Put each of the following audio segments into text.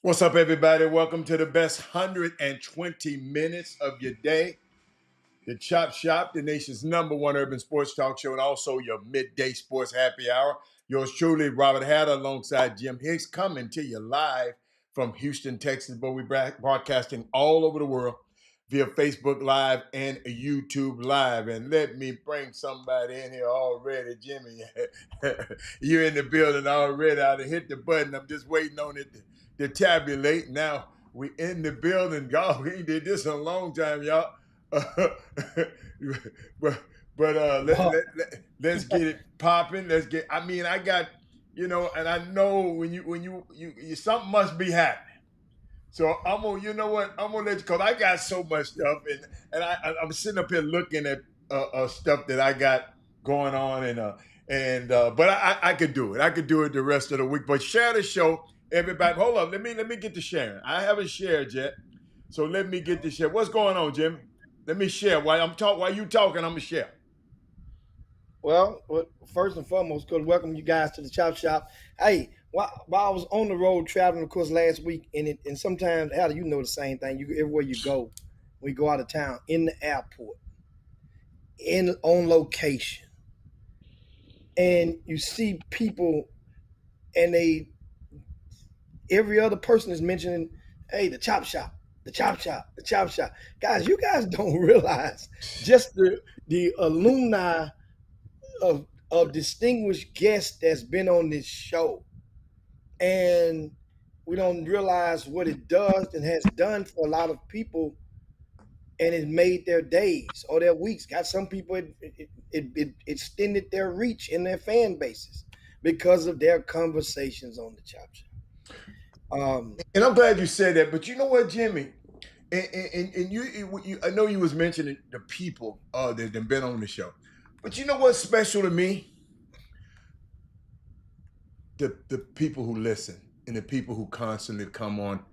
What's up, everybody? Welcome to the best 120 minutes of your day. The Chop Shop, the nation's #1 urban sports talk show, and also your midday sports happy hour. Yours truly, Robert Hatter, alongside Jim Hicks, coming to you live from Houston, Texas. But we're broadcasting all over the world via Facebook Live and YouTube Live. And let me bring somebody in here already. Jimmy, you're in the building already. I hit the button. I'm just waiting on it to tabulate. Now we in the building. God, we did this in a long time, y'all. but let's get it popping. Let's get. I mean, I got and I know when you something must be happening. So I'm gonna, you know what? I'm gonna let you, cause I got so much stuff, and I'm sitting up here looking at stuff that I got going on, but I could do it. I could do it the rest of the week. But share the show, everybody. Hold up, let me get to sharing. I haven't shared yet, so let me get to share. What's going on, Jimmy? Let me share while you talking. I'm gonna share. Well, first and foremost, good welcome you guys to the Chop Shop. Hey, while I was on the road traveling, of course, last week, and sometimes, how do you know the same thing? You everywhere you go, we go out of town, in the airport, in on location, and you see people, and every other person is mentioning, hey, the Chop Shop, the Chop Shop, the Chop Shop. Guys, you guys don't realize just the alumni of distinguished guests that's been on this show, and we don't realize what it does and has done for a lot of people, and it made their days or their weeks. Got some people, it extended their reach in their fan bases because of their conversations on the Chop Shop. And I'm glad you said that. But you know what, Jimmy? And I know you was mentioning the people that have been on the show. But you know what's special to me? The people who listen and the people who constantly come on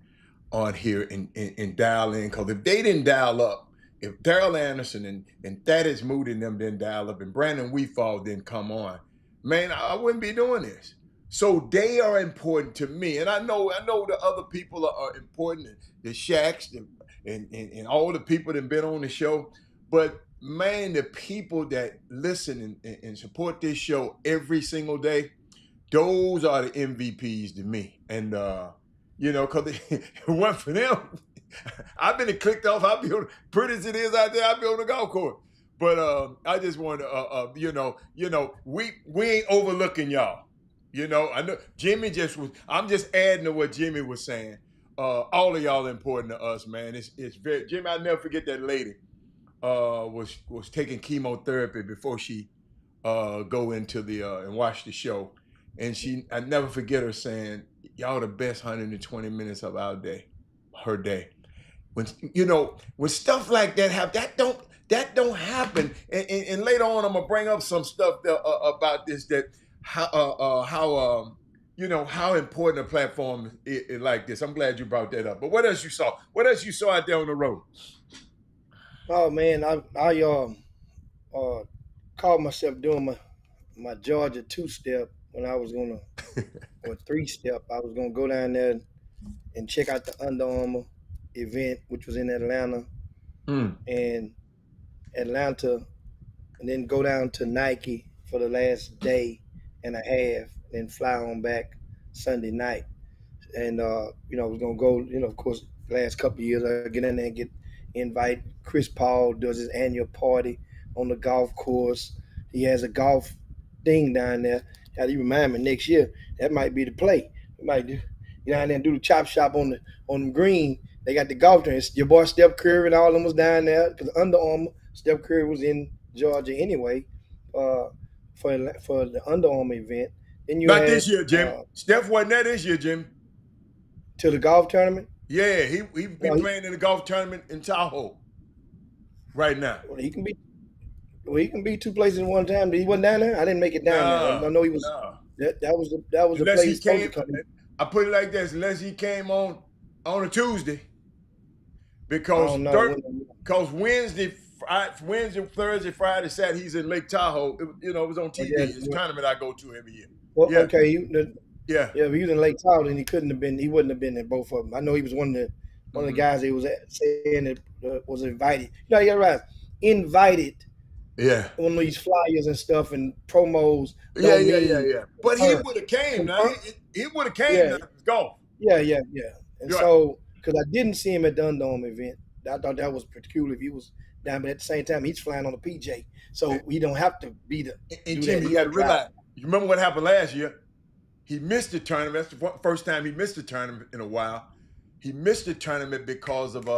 here and dial in. Because if they didn't dial up, if Daryl Anderson and Thaddeus Moody and them didn't dial up and Brandon Weefall didn't come on, man, I wouldn't be doing this. So they are important to me. And I know the other people are important, the Shaqs and all the people that have been on the show. But man, the people that listen and support this show every single day, those are the MVPs to me. And because it wasn't for them, I've been clicked off. I'll be pretty as it is out there. I'll be on the golf course. But I just want to, we ain't overlooking y'all. I know Jimmy I'm just adding to what Jimmy was saying. All of y'all are important to us, man. It's very Jimmy. I'll never forget that lady was taking chemotherapy before she go into the and watch the show. And I never forget her saying, "Y'all the best 120 minutes of our day, her day." When stuff like that happen, that don't happen. And later on, I'm gonna bring up some stuff about this, that how important a platform is like this. I'm glad you brought that up. But what else you saw? What else you saw out there on the road? Oh man, I called myself doing my Georgia two step when I was gonna or three step. I was gonna go down there and check out the Under Armour event, which was in Atlanta, Mm. and Atlanta, and then go down to Nike for the last day and a half, then fly on back Sunday night. And I was gonna go. Of course, the last couple of years I get in there and get invite. Chris Paul does his annual party on the golf course. He has a golf thing down there. How do you remind me next year? That might be the play. We might do get down there and do the Chop Shop on the green. They got the golf tournament. Your boy Steph Curry and all of them was down there because Under Armour. Steph Curry was in Georgia anyway for the Under Armour event. Then you Not this had year, Jim. Steph wasn't there this year, Jim. to the golf tournament. Yeah, he be Well, playing in the golf tournament in Tahoe right now. well, he can be. Well, he can be two places at one time. He wasn't down there. I didn't make it down there. I No, know he was. no. That was the Unless place he he's supposed to came, come in. I put it like this: unless he came on a Tuesday, I because don't know. Wednesday, Thursday, Friday, Saturday, he's in Lake Tahoe. It was on TV. Yeah, It's a tournament I go to every year. well, Yeah, okay. Yeah. Yeah, but he was in Lake Tahoe, and he couldn't have been. He wouldn't have been in both of them. I know he was one of the Hmm. guys that was saying that was invited. You know, you got right. Invited Yeah. on these flyers and stuff and promos Yeah, don't yeah, yeah, mean yeah. But he confirmed. would have came now. Confirmed. He would have came Yeah, now. It's golf. yeah. And You're right. so, because I didn't see him at the Undome event, I thought that was peculiar. If he was down, but at the same time, he's flying on a PJ, And, so he don't have to be the and do that. Jimmy, He you got don't to drive. realize. You remember what happened last year? He missed the tournament. That's the first time he missed the tournament in a while. He missed the tournament because of the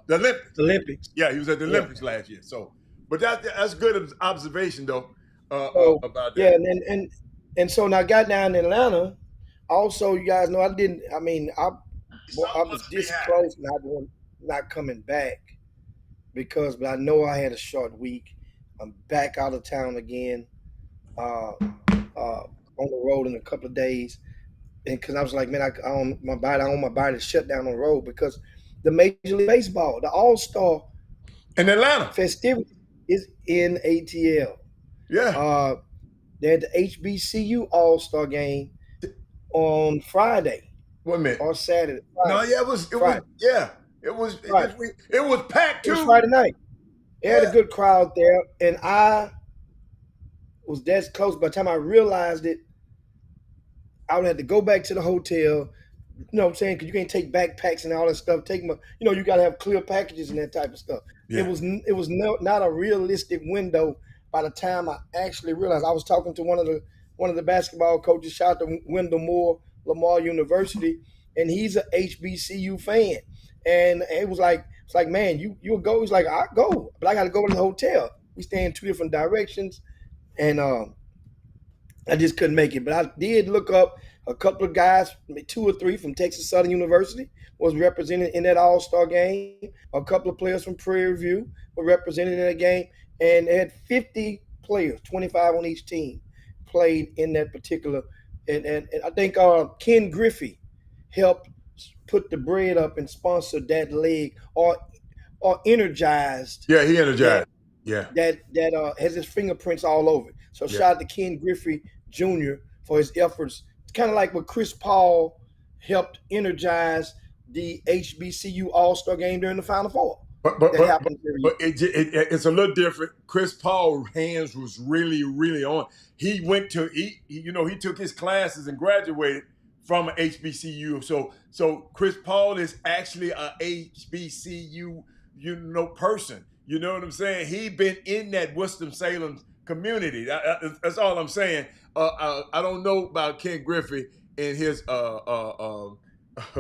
Olympics. Olympics. Yeah, he was at the Yeah. Olympics last year. So, but that's good observation though So about yeah, that. and so now I got down in Atlanta. Also, you guys know I didn't. I mean, I Something was must be this happening. close not coming back but I know I had a short week. I'm back out of town again, uh, on the road in a couple of days, and because I was like, man, I want my body to shut down on the road because the Major League Baseball, the All Star In Atlanta. festivity is in ATL. Yeah. Uh, they had the HBCU All Star game on Friday Wait a minute. or Saturday. No, Friday. yeah, Friday. Friday. it was packed It was too. Friday night. They had a Yeah. good crowd there, and I was that close. By the time I realized it, I would have to go back to the hotel. You know what I'm saying? Because you can't take backpacks and all that stuff. You got to have clear packages and that type of stuff. Yeah. It was not a realistic window. By the time I actually realized, I was talking to one of the basketball coaches, shout out to Wendell Moore, Lamar University, and he's a HBCU fan. And it's like, man, you'll go. He's like, I go, but I got to go to the hotel. We stay in two different directions, and I just couldn't make it. But I did look up a couple of guys, maybe two or three from Texas Southern University was represented in that All Star game. A couple of players from Prairie View were represented in that game, and they had 50 players, 25 on each team, played in that particular. And I think Ken Griffey helped put the bread up and sponsored that leg or energized Yeah, he that energized. Yeah. that has his fingerprints all over it. So Yeah. shout out to Ken Griffey Jr. for his efforts. It's kind of like what Chris Paul helped energize the HBCU All Star Game during the Final Four. But but That but but, happens every year. but it's a little different. Chris Paul's hands was really really on. He went to he took his classes and graduated from an HBCU. So Chris Paul is actually a HBCU person. You know what I'm saying? He been in that Winston Salem community. That's all I'm saying. I don't know about Ken Griffey and his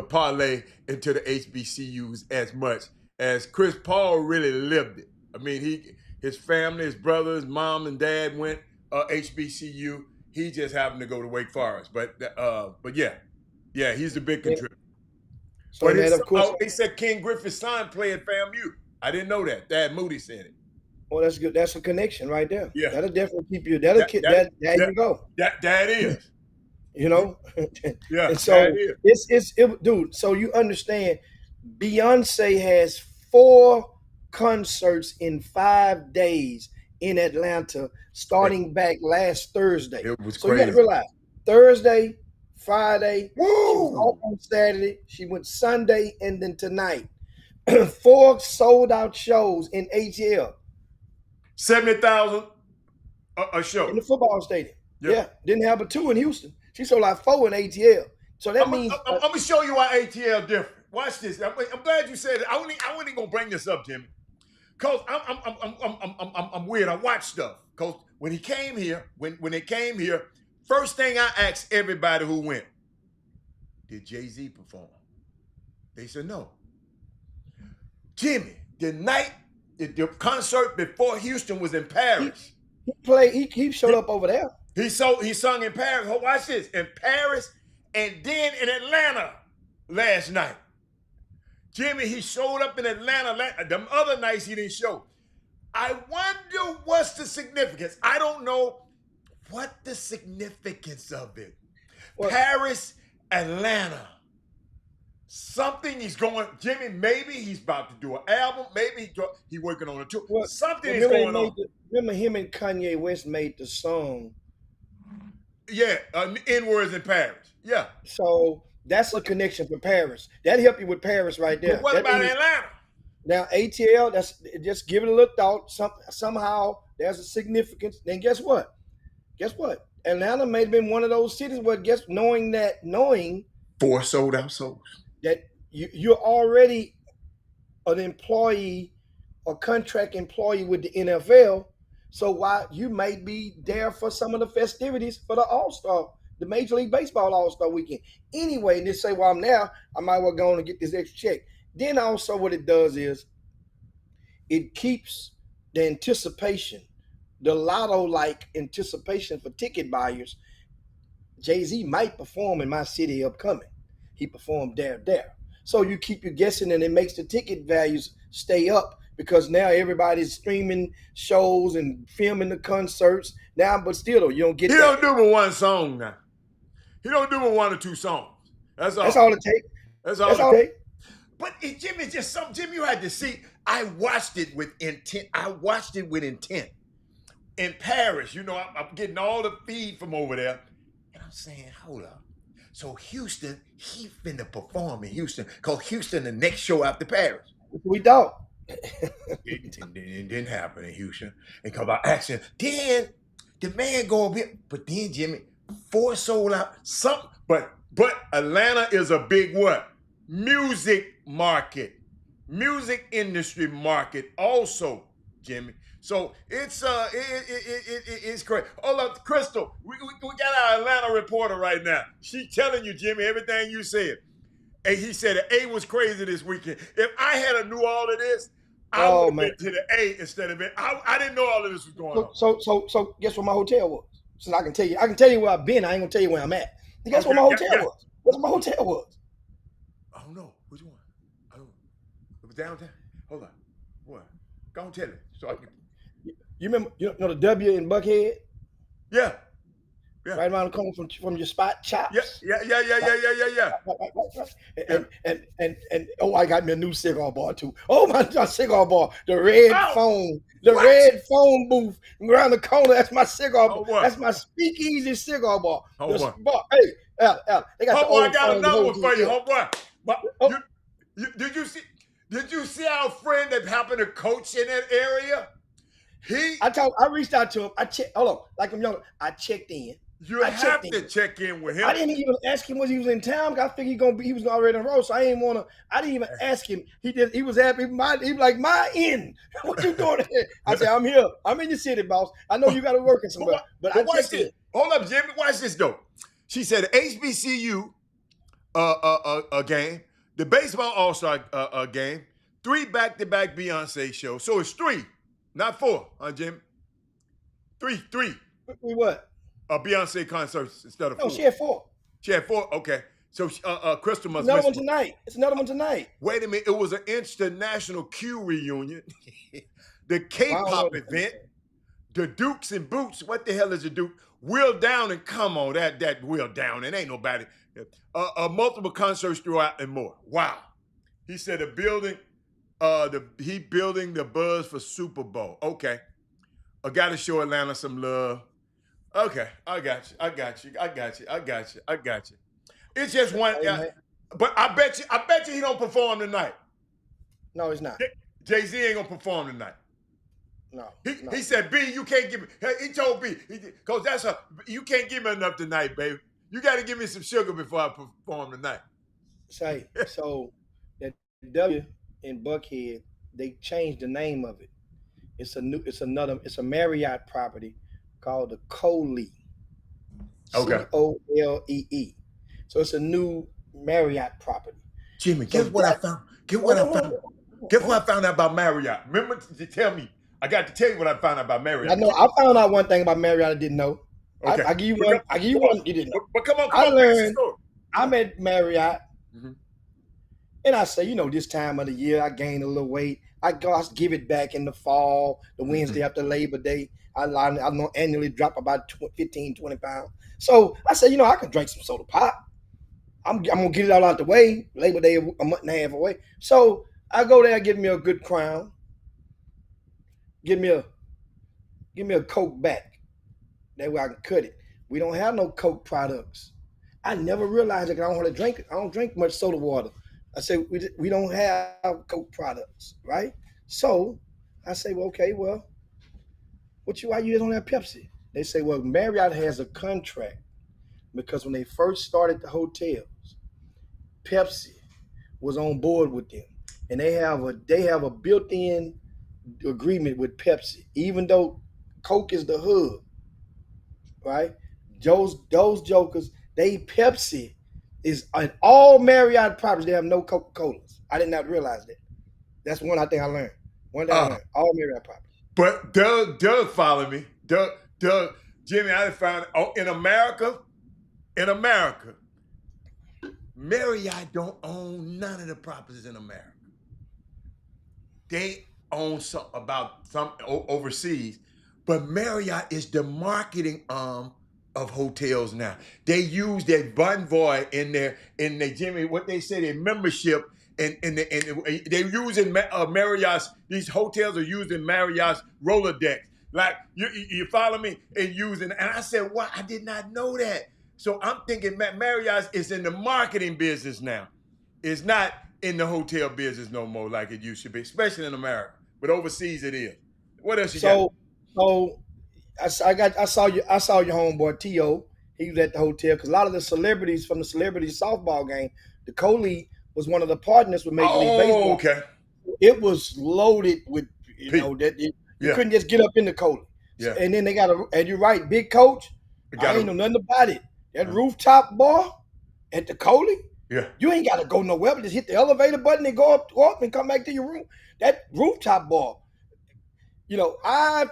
parlay into the HBCUs as much as Chris Paul really lived it. I mean, his family, his brothers, mom and dad went HBCU. He just happened to go to Wake Forest, but yeah, he's a big Yeah. contributor. So But man, of course, they said King Griffith's son played at FAMU. I didn't know that. Dad Moody said it. well, that's good. That's a connection right there. Yeah, That'll definitely keep you. That'll that keep that that. There that you go. that is. You know, Yeah, and that so is. dude. So you understand, Beyonce has 4 concerts in 5 days in Atlanta, starting back last Thursday. It was So you got to crazy. realize Thursday, Friday, she was Woo! off on Saturday, she went Sunday, and then tonight. 4 sold out shows in ATL 70,000 a in show. the football stadium. Yeah. Yeah, didn't have but 2 in Houston. She sold out 4 in ATL. So that I'm means gonna show you why ATL different. Watch this. I'm glad you said it. I wasn't gonna bring this up, Jimmy, cause I'm weird. I watch stuff. Cause when he came here, when they came here, first thing I asked everybody who went, did Jay-Z perform? They said no. Jimmy, the concert before Houston was in Paris. he played. He showed up over there. He sung in Paris. Oh, watch this, in Paris, and then in Atlanta last night. Jimmy, he showed up in Atlanta. Them other nights he didn't show. I wonder what's the significance. I don't know what the significance of it. Well, Paris, Atlanta. Something he's going. Jimmy, maybe he's about to do an album. Maybe he's working on a tour. well, Something is remember going on. remember him and Kanye West made the song Yeah, N-words in Paris. Yeah. So that's a connection for Paris. That help you with Paris right But there. what That about means Atlanta? now ATL. That's just give it a little thought. Somehow there's a significance. Then guess what? Guess what? Atlanta may have been one of those cities where knowing Four sold out souls. that you're already an employee or contract employee with the NFL. So why you may be there for some of the festivities for the All Star, the Major League Baseball All Star weekend. Anyway, and just say while I'm there, I might well go on and get this extra check. Then also what it does is it keeps the anticipation, the lotto like anticipation for ticket buyers. Jay-Z might perform in my city upcoming. He performed there. So you keep you guessing and it makes the ticket values stay up because now everybody's streaming shows and filming the concerts. Now, but still though, you don't get He that. don't do but one song now. He don't do but one or two songs. That's all. That's all it takes. That's all. That's all it takes. But Jim, it's just something, Jim, you had to see. I watched it with intent. In Paris, I'm getting all the feed from over there. And I'm saying, hold up. So Houston, he finna perform in Houston. Because Houston, the next show after Paris. We don't. It didn't happen in Houston. And because I asked him, then the man go over here. But then, Jimmy, 4 sold out. Something. But Atlanta is a big what? Music market. Music industry market also, Jimmy. So it's great. Hold up, Crystal. We got our Atlanta reporter right now. She telling you, Jimmy, everything you said. And he said the A was crazy this weekend. If I had a knew all of this, I would have been to the A instead of it. I didn't know all of this was going on. So guess what my hotel was? So I can tell you where I've been. I ain't gonna tell you where I'm at. Guess what my hotel was? Guess what my hotel was? I don't know. Which one? I don't know. It was downtown. Hold on. What? Go on, tell it. So I can. You remember? You know the W in Buckhead? Yeah. Right around the corner from your spot, Chops. Yeah. And oh, I got me a new cigar bar too. Oh my cigar bar, the red phone booth around the corner. That's my cigar bar. That's my speakeasy cigar bar. Hey, Al, they got the old I got another one for you, homeboy. Did you see our friend that happened to coach in that area? I reached out to him. Hold on, like I'm young. I checked in. You have to check in with him. I didn't even ask him was he was in town. I figured he was already in a row, so I didn't even ask him. He was happy. He was like, my in. What you doing here? I said, I'm here. I'm in the city, boss. I know you got to work in somewhere. But I checked in. Hold up, Jimmy. Watch this though. She said HBCU a game, the baseball All-Star game, 3 back-to-back Beyonce shows. So it's 3, not 4, Jimmy. 3. 3 what? Beyonce concerts instead of 4. No, she had 4. She had 4. Okay, so Crystal must. Another one tonight. It's another one tonight. Wait a minute. It was an international Q reunion. The K-pop event. The Dukes and Boots. What the hell is a Duke? Will Down and come on that Will Down and ain't nobody. Multiple concerts throughout and more. Wow. He said he building the buzz for Super Bowl. Okay, I got to show Atlanta some love. Okay, I got you. It's just one, but I bet you he don't perform tonight. No, he's not. Jay-Z ain't gonna perform tonight. No. He said, B, you can't give me. He told B, because you can't give me enough tonight, baby. You got to give me some sugar before I perform tonight. So that W in Buckhead, they changed the name of it. It's a Marriott property called the Colee. Okay. Colee. So it's a new Marriott property. Jimmy, guess what I found? Guess what I found out about Marriott? Remember to tell me. I got to tell you what I found out about Marriott. I know. I found out one thing about Marriott I didn't know. Okay. I give you one. You didn't know. But come on. I learned. I'm at Marriott, and I say, this time of the year, I gain a little weight. I give it back in the fall, the Wednesday after Labor Day. I know annually drop about 15, 20 pounds. So I said, I can drink some soda pop. I'm gonna get it all out the way. Labor Day a month and a half away. So I go there, get me a good crown. Give me a Coke back. That way I can cut it. We don't have no Coke products. I never realized that I don't want to drink. I don't drink much soda water. I said we don't have Coke products, right? So I say, well, okay, well, why you don't have Pepsi? They say, well, Marriott has a contract because when they first started the hotels, Pepsi was on board with them, and they have a built-in agreement with Pepsi, even though Coke is the hub, right? Those jokers, they Pepsi is on all Marriott properties. They have no Coca Colas. I did not realize that. That's one I think I learned. One thing I Uh, learned. All Marriott properties. but Doug followed me. Doug, Jimmy, I found in America, Marriott don't own none of the properties in America. They own some overseas, but Marriott is the marketing arm of hotels now. They use that Bonvoy in their Jimmy, what they say, their membership, and they're using Marriott's. These hotels are using Marriott's Rolodex. Like you follow me, and using. And I said, "Wow, I did not know that." So I'm thinking Marriott's is in the marketing business now. It's not in the hotel business no more like it used to be, especially in America. But overseas it is. What else you got? So so I saw your homeboy T.O. He was at the hotel because a lot of the celebrities from the celebrities softball game, the co-lead was one of the partners with Major League Oh, Baseball. okay. It was loaded with you Yeah, couldn't just get up in the cola. yeah. And then they got and you're right, big coach. I ain't know nothing about it. That rooftop bar at the Coley, Yeah. you ain't got to go nowhere, but just hit the elevator button and go up and come back to your room. That rooftop bar, I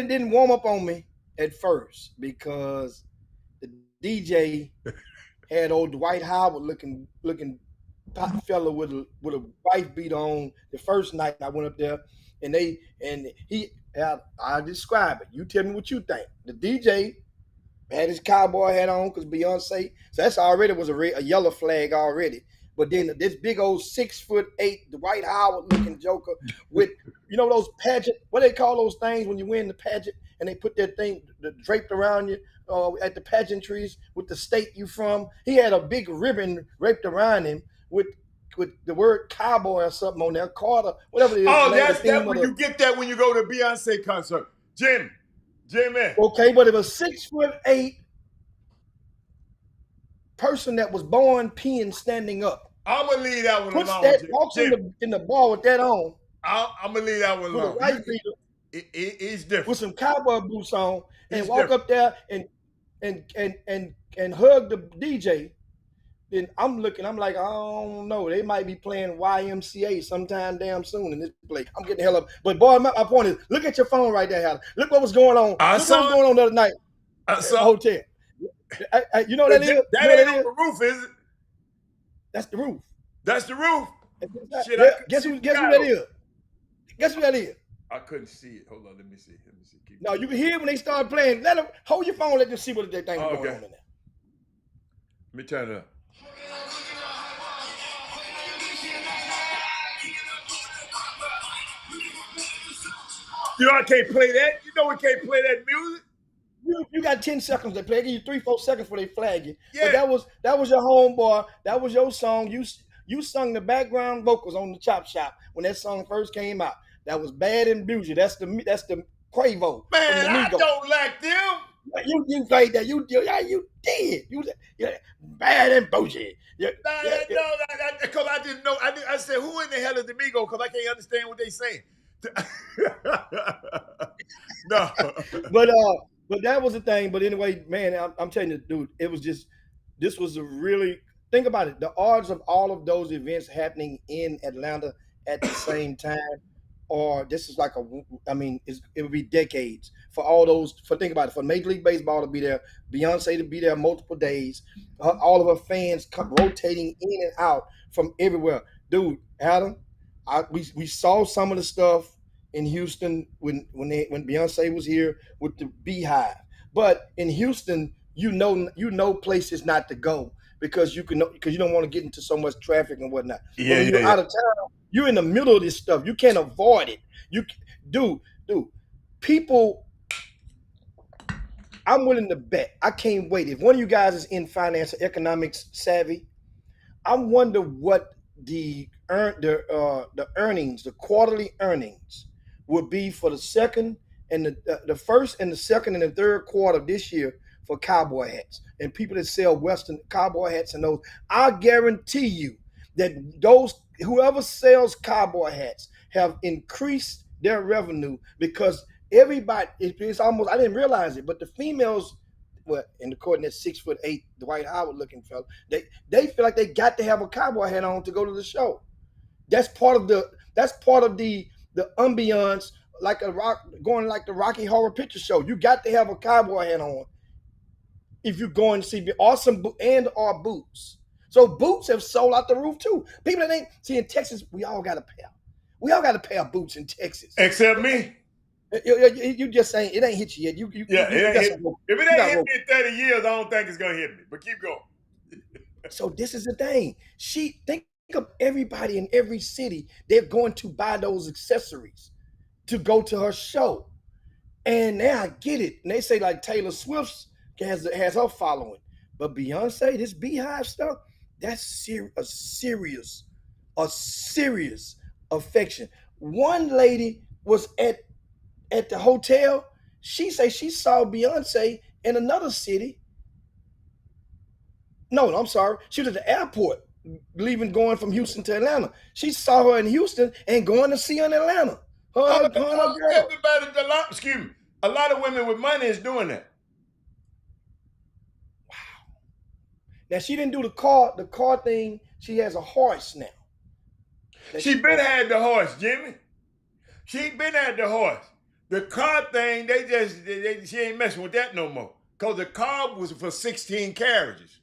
didn't warm up on me at first because the DJ had old Dwight Howard looking fella with a wife beat on the first night I went up there, I describe it. You tell me what you think. The DJ had his cowboy hat on because Beyonce. So that's already was a yellow flag already. But then this big old 6'8" Dwight Howard looking joker with those pageant. What they call those things when you win the pageant and they put that thing draped around you at the pageantries with the state you from. He had a big ribbon draped around him with the word cowboy or something on there, Carter, whatever it is. Oh, that's when you get that when you go to a Beyonce concert. Jimmy. Okay, but it was 6'8" person that was born peeing standing up. I'm gonna leave that one alone. Walks in the bar with that on. I'm gonna leave that one alone. With a white beater. It's different. With some cowboy boots on and walk up there and hug the DJ. Then I'm like, I don't know. They might be playing YMCA sometime damn soon in this place. I'm getting the hell up. But boy, my point is, look at your phone right there, Hal. Look what was going on. Look what was going on the other night at the hotel. You know what that is? That ain't on the roof, is it? That's the roof. That's the roof. Shit, guess who that is? Guess who that is? I couldn't see it. Hold on, let me see. No, you can hear when they start playing. Let them hold your phone. Let them see what that thing is going on in there. Let me turn it up. I can't play that. We can't play that music. You got 10 seconds to play. They give you 3-4 seconds before they flag you. Yeah. But that was your homeboy. That was your song. You sung the background vocals on the Chop Shop when that song first came out. That was Bad and Bougie. That's the Quavo. Man, I don't like them. You played that. You did. You Bad and Bougie. No, because I didn't know. I said, who in the hell is the Migo? Because I can't understand what they saying. No. But that was the thing. But anyway, man, I'm telling you, dude, this was a really, think about it. The odds of all of those events happening in Atlanta at the same time, or this is like it would be decades for all those, think about it, for Major League Baseball to be there, Beyonce to be there multiple days, all of her fans come rotating in and out from everywhere. Dude, Adam, we saw some of the stuff in Houston when Beyonce was here with the Beehive. But in Houston, you know places not to go because you don't want to get into so much traffic and whatnot. Yeah, when you're out of town, you're in the middle of this stuff. You can't avoid it. Dude, people I'm willing to bet. I can't wait. If one of you guys is in finance or economics savvy, I wonder what the earnings, the quarterly earnings, will be for the second and the first and the second and the third quarter of this year for cowboy hats and people that sell Western cowboy hats and those. I guarantee you that those whoever sells cowboy hats have increased their revenue because everybody it's almost I didn't realize it, but the females well, and according to that 6'8" Dwight Howard looking fella, they feel like they got to have a cowboy hat on to go to the show. That's part of the ambiance, like a rock going like the Rocky Horror Picture Show. You got to have a cowboy hat on if you're going to see awesome and or boots. So boots have sold out the roof too. People that ain't see in Texas, we all got a pair. We all got a pair of boots in Texas. Except me. You just saying it ain't hit you yet. Yeah, it ain't hit. If it ain't hit rope. me in 30 years, I don't think it's gonna hit me. But keep going. So this is the thing. She think of everybody in every city. They're going to buy those accessories to go to her show. And now I get it. And they say like Taylor Swift has her following. But Beyonce, this Beehive stuff, that's a serious affection. One lady was at the hotel. She say she saw Beyonce in another city. No, I'm sorry. She was at the airport, going from Houston to Atlanta. She saw her in Houston and going to see her in Atlanta. Her and her girl. Excuse me. A lot of women with money is doing that. Wow. Now she didn't do the car thing. She has a horse now. She been had the horse, Jimmy. She been had the horse. The car thing, she ain't messing with that no more. Because the car was for 16 carriages.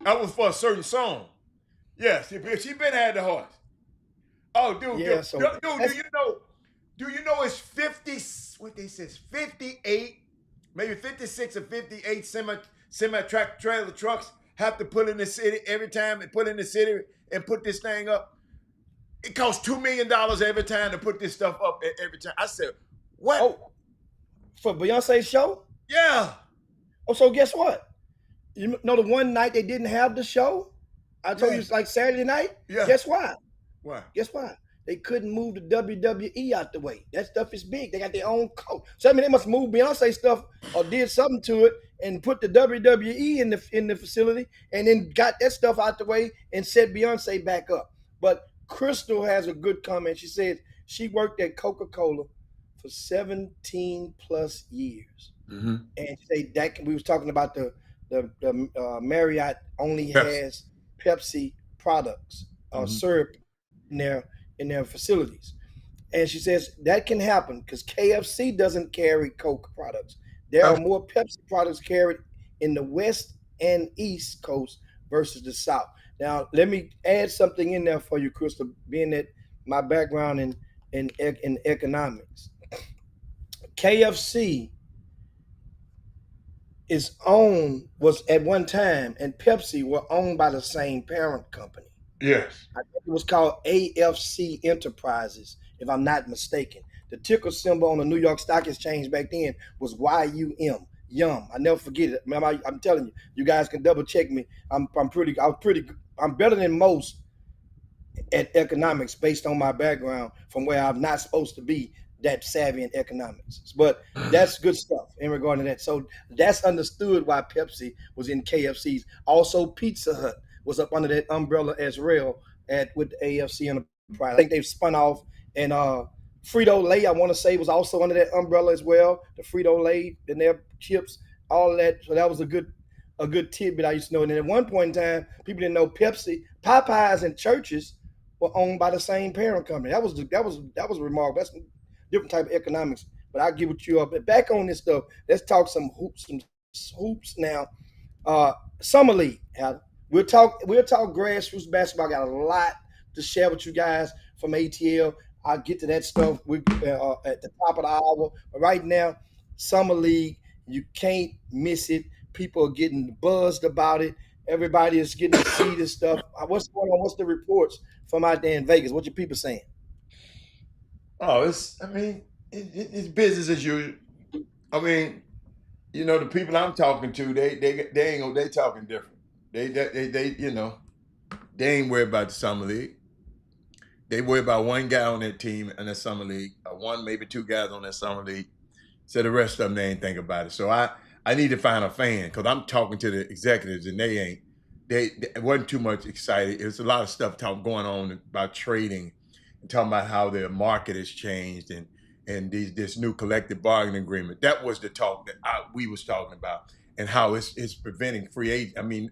That was for a certain song. Yes, she been had the horse. Oh, dude, yeah, do you know it's 50, what they says, 58, maybe 56 or 58 trailer trucks have to put in the city every time and put in the city and put this thing up? It costs $2 million every time to put this stuff up every time. I said, what? Oh, for Beyonce's show? Yeah. Oh, so guess what? You know the one night they didn't have the show? I told you it's like Saturday night? Yeah. Guess why? Why? Guess why? They couldn't move the WWE out the way. That stuff is big. They got their own code. So I mean they must move Beyonce stuff or did something to it and put the WWE in the facility and then got that stuff out the way and set Beyonce back up. But Crystal has a good comment. She said she worked at Coca-Cola for 17 plus years. Mm-hmm. And she said that we was talking about the Marriott only has Pepsi products syrup in their facilities. And she says that can happen because KFC doesn't carry Coke products. There are more Pepsi products carried in the West and East Coast versus the South. Now, let me add something in there for you, Crystal, being that my background in economics. KFC was at one time, and Pepsi were owned by the same parent company. Yes. I think it was called AFC Enterprises, if I'm not mistaken. The ticker symbol on the New York Stock Exchange back then was YUM. Yum. I never forget it. I'm telling you, you guys can double check me. I'm better than most at economics based on my background from where I'm not supposed to be that savvy in economics. But that's good stuff in regard to that. So that's understood why Pepsi was in KFC's. Also, Pizza Hut was up under that umbrella as well with the AFC Enterprise. I think they've spun off and Frito-Lay, I want to say, was also under that umbrella as well. The Frito-Lay and their chips, all of that. So that was a good tidbit I used to know. And then at one point in time, people didn't know Popeyes, and Churches were owned by the same parent company. That was remarkable. That's a different type of economics. But I'll give it to you up. But back on this stuff, let's talk some hoops now. Summer League. We'll talk grassroots basketball. I got a lot to share with you guys from ATL. I'll get to that stuff at the top of the hour. But right now, Summer League, you can't miss it. People are getting buzzed about it. Everybody is getting to see this stuff. What's going on? What's the reports from out there in Vegas? What your people saying? Oh, it's business as usual. I mean, You know, the people I'm talking to, they ain't they talking different. They you know, they ain't worried about the summer league. They worry about one guy on that team in the summer league, one maybe two guys on that summer league. So the rest of them they ain't think about it. So I need to find a fan because I'm talking to the executives and they ain't. They wasn't too much excited. There's a lot of stuff going on about trading and talking about how the market has changed and this new collective bargaining agreement. That was the talk that we was talking about and how it's preventing free agent. I mean,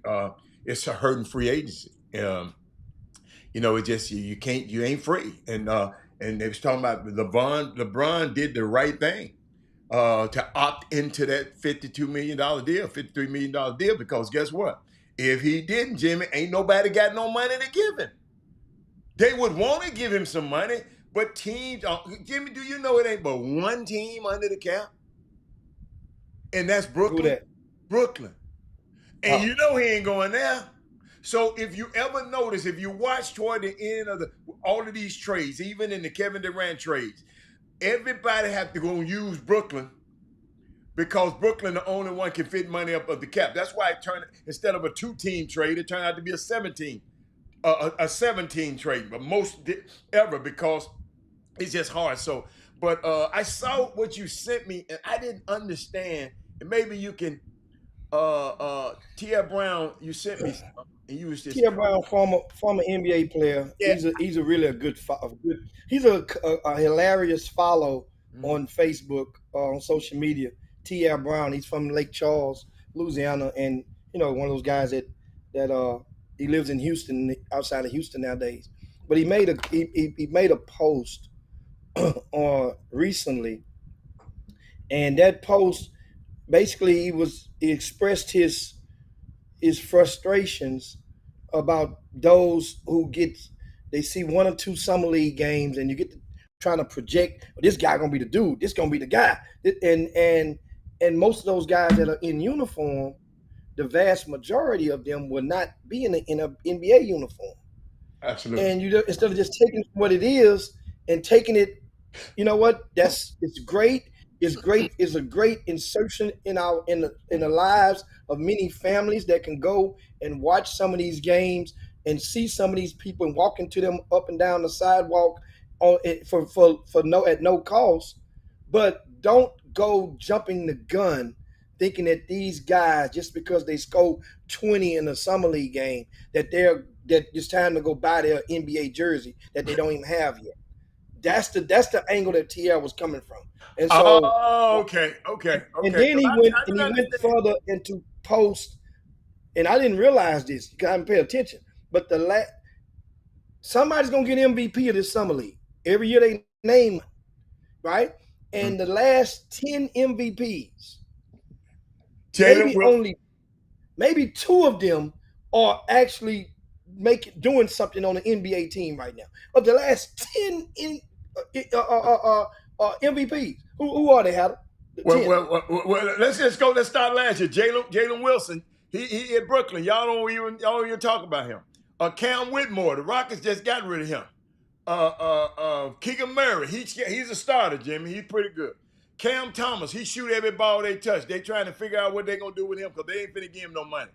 it's hurting free agency. You know, it just you ain't free. And they was talking about LeBron did the right thing to opt into that $52 million deal, $53 million deal, because guess what? If he didn't, Jimmy, ain't nobody got no money to give him. They would want to give him some money, but teams, Jimmy, do you know it ain't but one team under the cap? And that's Who Brooklyn. that? Brooklyn. And Oh, you know he ain't going there. So if you ever notice, if you watch toward the end of all of these trades, even in the Kevin Durant trades, everybody have to go and use Brooklyn because Brooklyn the only one can fit money up of the cap. That's why it turned instead of a 2-team trade, it turned out to be a 17, a 17 trade, but most ever because it's just hard. So, but I saw what you sent me and I didn't understand. And maybe you can, T.F. Brown, you sent me some, and you was just T.R. Brown, former NBA player. yeah. He's a really a good. He's a hilarious follow Mhm. on Facebook, on social media. T.R. Brown. He's from Lake Charles, Louisiana, and one of those guys that he lives in Houston, outside of Houston nowadays. But he made a post recently, and that post basically he expressed his frustrations about those who get they see one or two summer league games and you get to trying to project, oh, this guy gonna be the dude, this gonna be the guy, and most of those guys that are in uniform, the vast majority of them will not be in a NBA uniform. Absolutely. And instead of just taking what it is and taking it, you know what? It's great. It's great. It's a great insertion in the lives of many families that can go and watch some of these games and see some of these people and walk into them up and down the sidewalk on for no at no cost. But don't go jumping the gun thinking that these guys, just because they score 20 in a summer league game, that it's time to go buy their NBA jersey that they don't even have yet. That's the angle that TL was coming from. And so Oh, okay, okay, and okay. then 'Cause I he didn't went understand. further into post, and I didn't realize this because I didn't pay attention. But somebody's gonna get MVP of this summer league. Every year they name it, right? Mhm. And the last 10 MVPs, Jalen maybe Wilson. only maybe two of them are actually doing something on the NBA team right now. Of the last 10 MVPs, who are they? Had the Well, 10. well, well, well, let's just go. Let's start last year. Jalen Wilson. He at Brooklyn. Y'all don't even talk about him. Cam Whitmore. The Rockets just got rid of him. Keegan Murray. He's a starter, Jimmy. He's pretty good. Cam Thomas. He shoot every ball they touch. They trying to figure out what they gonna do with him because they ain't finna give him no money.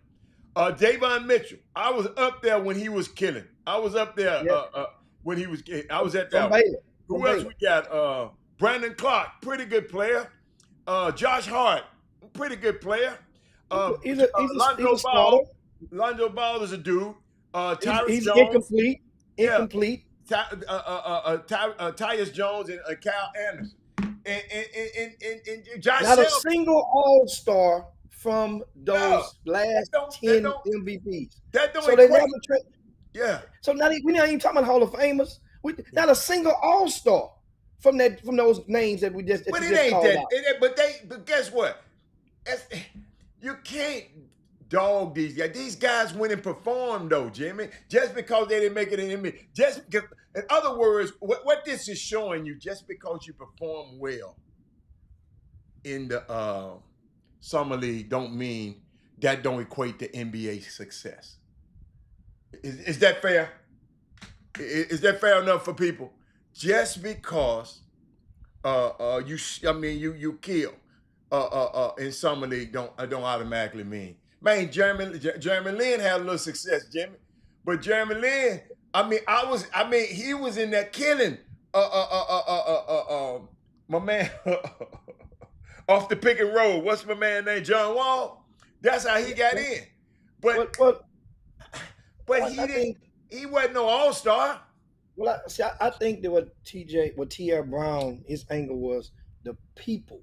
Davon Mitchell. I was up there when he was killing. I was up there Yeah, when he was. I was at from that one. Baylor. From Who else Baylor. we got? Brandon Clark, pretty good player. Josh Hart, pretty good player. He's a Lonzo starter. Ball. Lonzo Ball is a dude. Tyrus He's Jones. incomplete. Yeah. Incomplete. Tyus Jones and Kyle Anderson. And Josh Not a Self. single All Star from No, those last that 10 don't MVPs. that don't So they never. equate. Yeah. So we're not even talking about Hall of Famers. Yeah. Not a single All Star from those names that But you it just ain't called that. out. But guess what? That's, you can't dog these guys. These guys went and performed though, Jimmy. Just because they didn't make it in the NBA. Just because, in other words, what this is showing you, just because you perform well in the summer league, don't mean that don't equate to NBA success. Is that fair? Is that fair enough for people? Just because I mean, you kill. in summer league don't automatically mean. Man, Jeremy Lin had a little success, Jimmy, but Jeremy Lin, he was in that killing. My man, off the pick and roll. What's my man named John Wall? That's how he got in. But Well, but I think. he wasn't no all-star. Well, I think that what T.R. Brown, his angle was the people,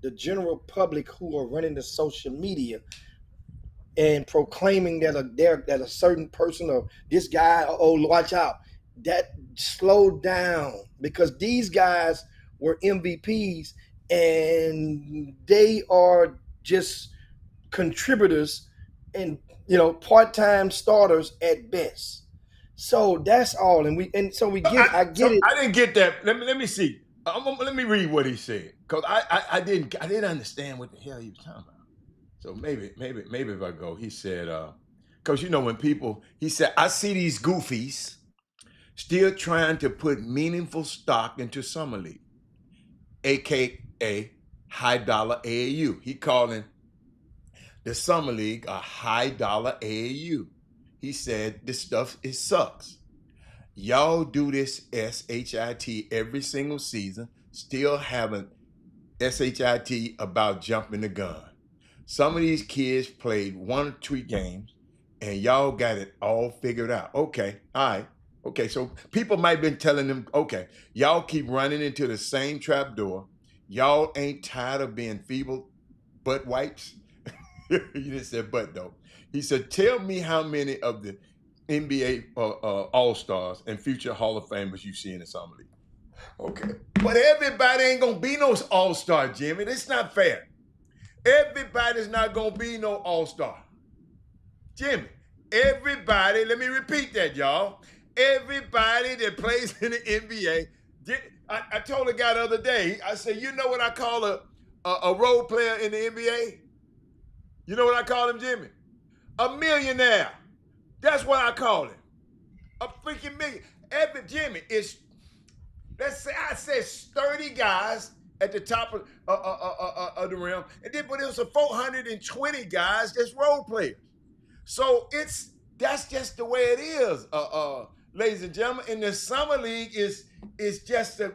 the general public who are running the social media and proclaiming that a certain person or this guy, oh, watch out, that slowed down because these guys were MVPs and they are just contributors and part-time starters at best. So that's all, and so we get. I get it. I didn't get that. Let me see. Let me read what he said because I didn't understand what the hell he was talking about. So maybe if I go, he said, because when people, he said, I see these goofies still trying to put meaningful stock into summer league, aka high dollar AAU. He calling the summer league a high dollar AAU. He said this stuff it sucks. Y'all do this SHIT every single season, still haven't SHIT about jumping the gun. Some of these kids played 1 or 2 games, and y'all got it all figured out. Okay, all right. Okay, so people might have been telling them, okay, y'all keep running into the same trap door. Y'all ain't tired of being feeble butt wipes? You didn't say butt, though. He said, tell me how many of the NBA All-Stars and future Hall of Famers you see in the summer league. Okay. But everybody ain't going to be no All-Star, Jimmy. That's not fair. Everybody's not going to be no All-Star. Jimmy, everybody, let me repeat that, y'all. Everybody that plays in the NBA, I told a guy the other day, I said, you know what I call a role player in the NBA? You know what I call him, Jimmy? A millionaire. That's what I call him. A freaking million. Jimmy, let's say I said 30 guys at the top of the rim, and then but it was 420 guys that's role players. So that's just the way it is, ladies and gentlemen. And the summer league is just I'm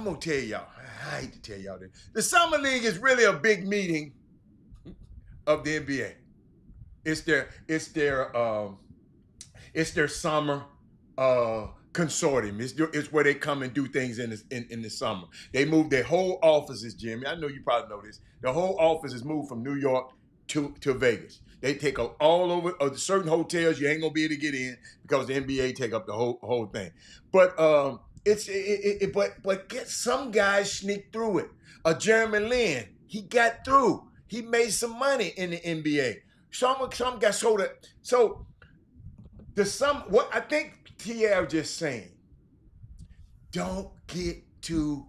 gonna tell y'all. I hate to tell y'all this. The summer league is really a big meeting of the NBA. It's their summer consortium. It's where they come and do things in the summer. They move their whole offices, Jimmy. I know you probably know this. The whole office is moved from New York to Vegas. They take up all over certain hotels. You ain't gonna be able to get in because the NBA take up the whole thing. But but get some guys sneak through it. Jeremy Lin, he got through. He made some money in the NBA. Some got so what I think TL just saying, don't get too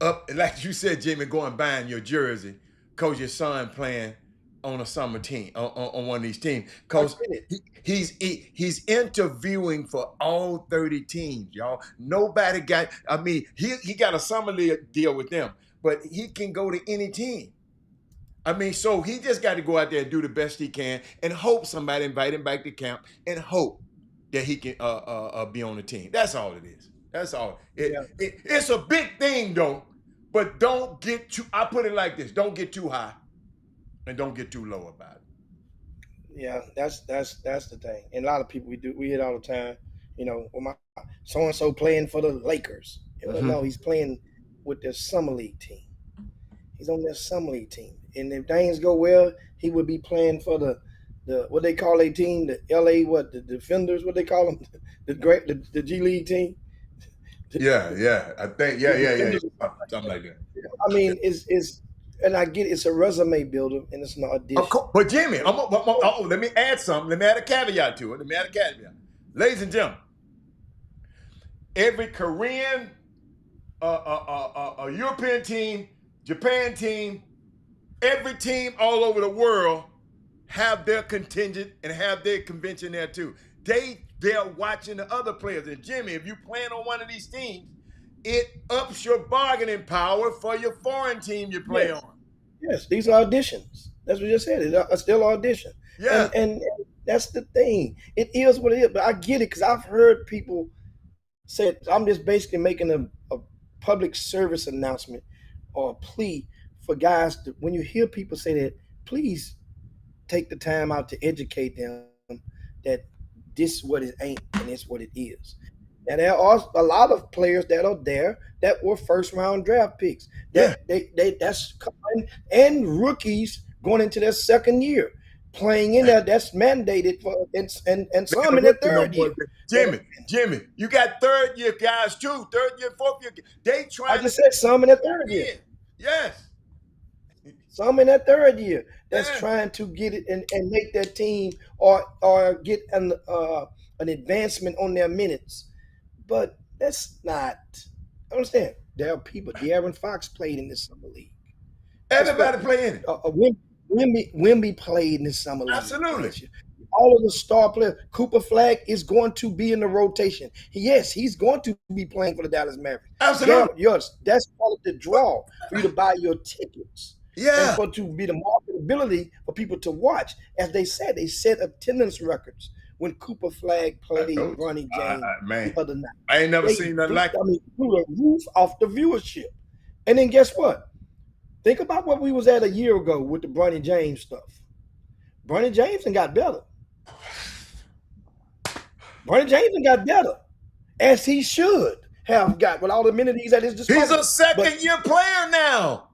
up, like you said, Jimmy, going buying your jersey because your son playing on a summer team, on one of these teams. Because he's interviewing for all 30 teams, y'all. Nobody got, he got a summer league deal with them, but he can go to any team. So he just got to go out there and do the best he can and hope somebody invite him back to camp and hope that he can be on the team. That's all it is. That's all. It's a big thing, though, but don't get too, I put it like this, don't get too high and don't get too low about it. Yeah, that's the thing. And a lot of people we hear it all the time. Well, my so and so playing for the Lakers. No, he's playing with their summer league team. He's on their summer league team, and if things go well, he would be playing for the what they call a team, the LA the Defenders, what they call them, the G League team. Yeah. I think yeah. Something like that. It's and I get it's a resume builder and it's not a dish. But Jimmy, let me add something. Let me add a caveat to it. Ladies and gentlemen, every Korean, a European team, Japan team, every team all over the world have their contingent and have their convention there too. They're watching the other players. And Jimmy, if you playing on one of these teams, it ups your bargaining power for your foreign team you play Yes. on. Yes, these are auditions. That's what you just said. It's still audition. Yeah, And that's the thing. It is what it is. But I get it because I've heard people say I'm just basically making a public service announcement or a plea for guys to, when you hear people say that, please take the time out to educate them that this is what it ain't and it's what it is. Now there are a lot of players that are there that were first round draft picks. yeah. That's and rookies going into their second year playing in there. That's mandated for and They some ain't in their rookie no third more. year. That Jimmy, you got third year guys too. Third year, fourth year. They I trying to just said some in their get third year. in. Yes. Some in that third year that's Yeah. trying to get it and make their team or get an advancement on their minutes. But that's not. I understand. There are people. De'Aaron Fox played in this summer league. Guess Everybody what? playing it. Wimby played in this summer league Absolutely. last year. All of the star players. Cooper Flag is going to be in the rotation. Yes, he's going to be playing for the Dallas Mavericks. Absolutely. Yes, that's part of the draw for you to buy your tickets and Yeah. for to be the marketability for people to watch. As they said, they set attendance records when Cooper Flag played Bronny James Man, the other night. I ain't never seen nothing like it. I mean, through the roof off the viewership. And then guess what? Think about what we was at a year ago with the Bronny James stuff. Bronny James got better. Bronny James got better, as he should have got with all the amenities at his disposal. He's a second-year player now.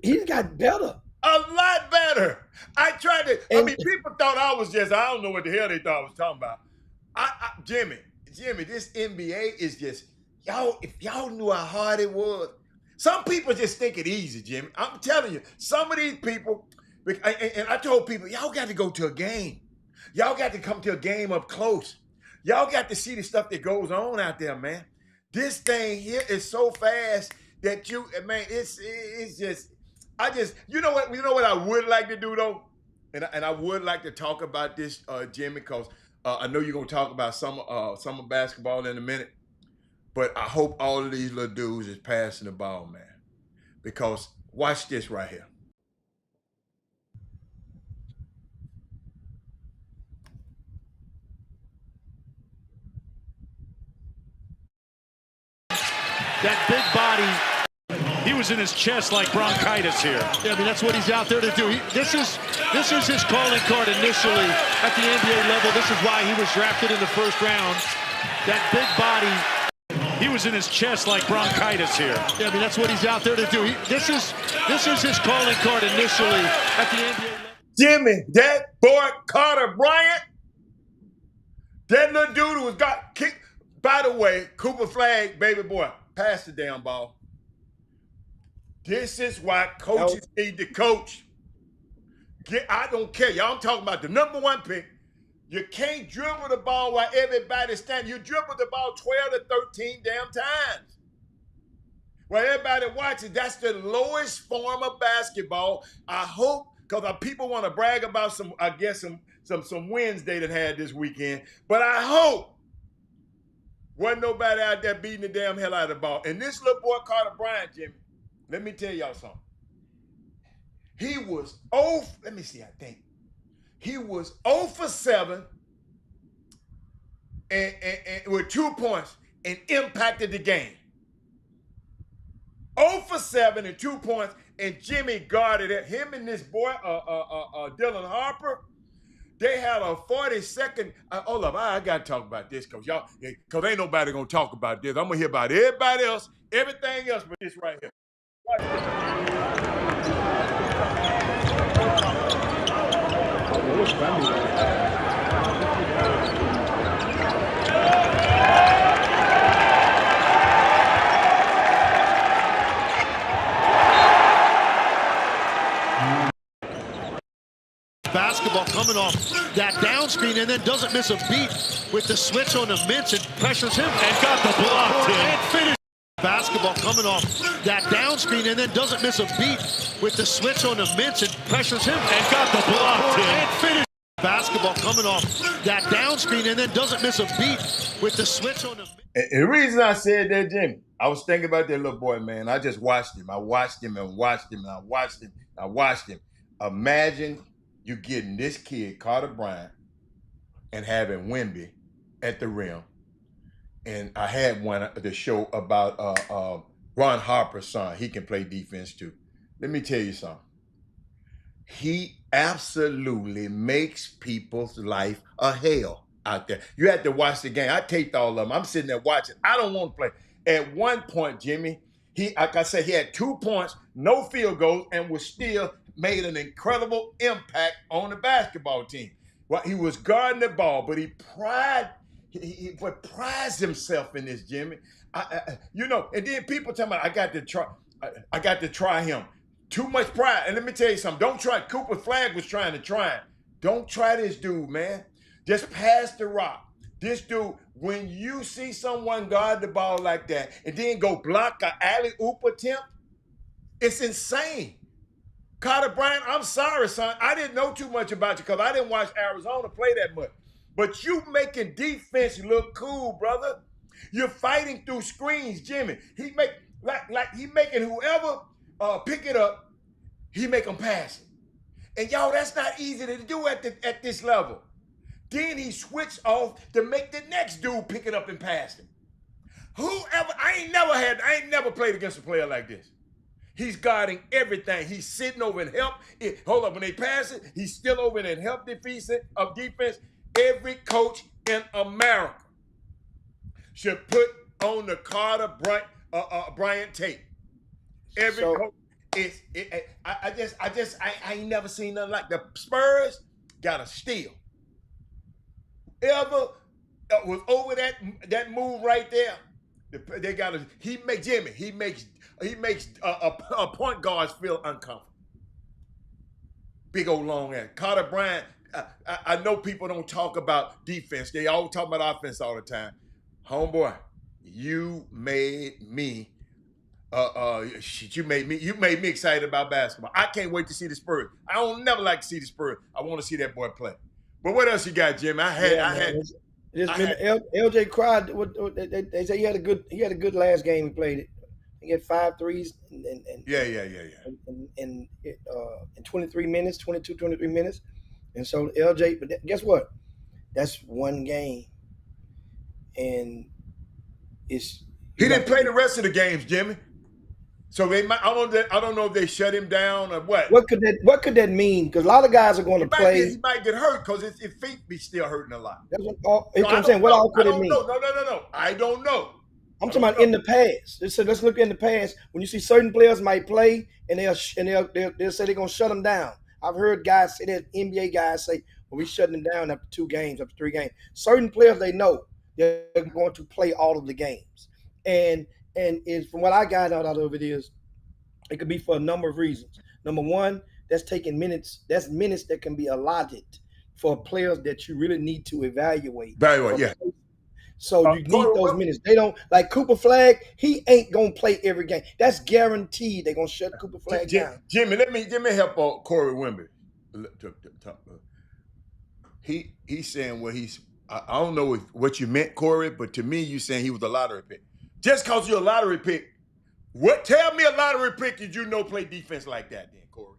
He's got better. A lot better. I tried to. I mean, people thought I was just. I don't know what the hell they thought I was talking about. Jimmy, this NBA is just y'all. If y'all knew how hard it was, some people just think it easy. Jimmy, I'm telling you, some of these people. And I told people, y'all got to go to a game. Y'all got to come to a game up close. Y'all got to see the stuff that goes on out there, man. This thing here is so fast that it's just. You know what I would like to do though, and I would like to talk about this, Jimmy, because I know you're gonna talk about summer basketball in a minute, but I hope all of these little dudes is passing the ball, man, because watch this right here. That big body, he was in his chest like bronchitis here. Yeah, I mean, that's what he's out there to do. This is his calling card initially at the NBA level. This is why he was drafted in the first round. That big body, he was in his chest like bronchitis here. Yeah, I mean, that's what he's out there to do. This is his calling card initially at the NBA level. Jimmy, that boy Carter Bryant, that little dude who got kicked. By the way, Cooper Flag, baby boy, pass the damn ball. This is why coaches need to coach. I don't care. Y'all, I'm talking about the #1 pick. You can't dribble the ball while everybody's standing. You dribble the ball 12 to 13 damn times. While everybody watches, that's the lowest form of basketball. I hope, because people want to brag about some wins they done had this weekend. But I hope wasn't nobody out there beating the damn hell out of the ball. And this little boy, Carter Bryant, Jimmy, let me tell y'all something. He was he was 0 for 7 and with 2 points and impacted the game. 0 for 7 and 2 points, and Jimmy guarded it. Him and this boy, Dylan Harper, they had a 40-second. Hold up, I got to talk about this, because ain't nobody going to talk about this. I'm going to hear about everybody else, everything else, but this right here. Basketball coming off that down screen and then doesn't miss a beat with the switch on the Mintz and pressures him and got the block and finish. Basketball coming off that down screen and then doesn't miss a beat with the switch on the Mintz and pressures him and got the block and finish. Basketball coming off that down screen and then doesn't miss a beat with the switch on the Mintz. And the reason I said that, Jimmy, I was thinking about that little boy, man. I just watched him. I watched him and watched him and I watched him. I watched him. Imagine you getting this kid, Carter Bryant, and having Wemby at the rim. And I had one the show about Ron Harper's son. He can play defense too. Let me tell you something. He absolutely makes people's life a hell out there. You have to watch the game. I taped all of them. I'm sitting there watching. I don't want to play. At one point, Jimmy, he, like I said, he had 2 points, no field goals, and was still made an incredible impact on the basketball team. Well, he was guarding the ball, but he prides himself in this, Jimmy. And then people tell me I got to try him. Too much pride. And let me tell you something. Don't try. Cooper Flagg was trying to try him. Don't try this dude, man. Just pass the rock. This dude, when you see someone guard the ball like that and then go block an alley-oop attempt, it's insane. Carter Bryant, I'm sorry, son. I didn't know too much about you because I didn't watch Arizona play that much. But you making defense look cool, brother. You're fighting through screens, Jimmy. He making whoever pick it up, he make them pass it. And y'all, that's not easy to do at this level. Then he switched off to make the next dude pick it up and pass him. I ain't never played against a player like this. He's guarding everything. He's sitting over and help. Hold up, when they pass it, he's still over and help defense. Every coach in America should put on the Carter Bryant tape. Every coach I ain't never seen nothing like the Spurs got a steal. Ever was over that move right there. They got a he makes a point guards feel uncomfortable. Big old long ass. Carter Bryant. I know people don't talk about defense. They all talk about offense all the time. Homeboy, you made me. You made me excited about basketball. I can't wait to see the Spurs. I don't never like to see the Spurs. I want to see that boy play. But what else you got, Jim? LJ cried. They say he had a good last game. He played it. He had 5 threes in 23 minutes, 23 minutes. And so LJ, but guess what? That's one game, and he didn't play the rest of the games, Jimmy. So they might. I don't know if they shut him down or what. What could that mean? Because a lot of guys are going to play. He might get hurt because his feet be still hurting a lot. That's what I'm saying. What all could it mean? No. I don't know. I'm talking about in the past. So let's look in the past. When you see certain players might play and they'll say they're gonna shut them down. I've heard guys say that, NBA guys say, well, we shutting them down after 2 games, after 3 games. Certain players, they know they're going to play all of the games. And from what I got out of it is, it could be for a number of reasons. Number one, that's taking minutes. That's minutes that can be allotted for players that you really need to evaluate. Very well, yeah. So you need those minutes. They don't, like Cooper Flagg, he ain't going to play every game. That's guaranteed. They're going to shut Cooper Flagg down. Jimmy, let me help Corey Wemby. He's saying I don't know what you meant, Corey, but to me, you saying he was a lottery pick. Just because you're a lottery pick, tell me a lottery pick did you know play defense like that then, Corey?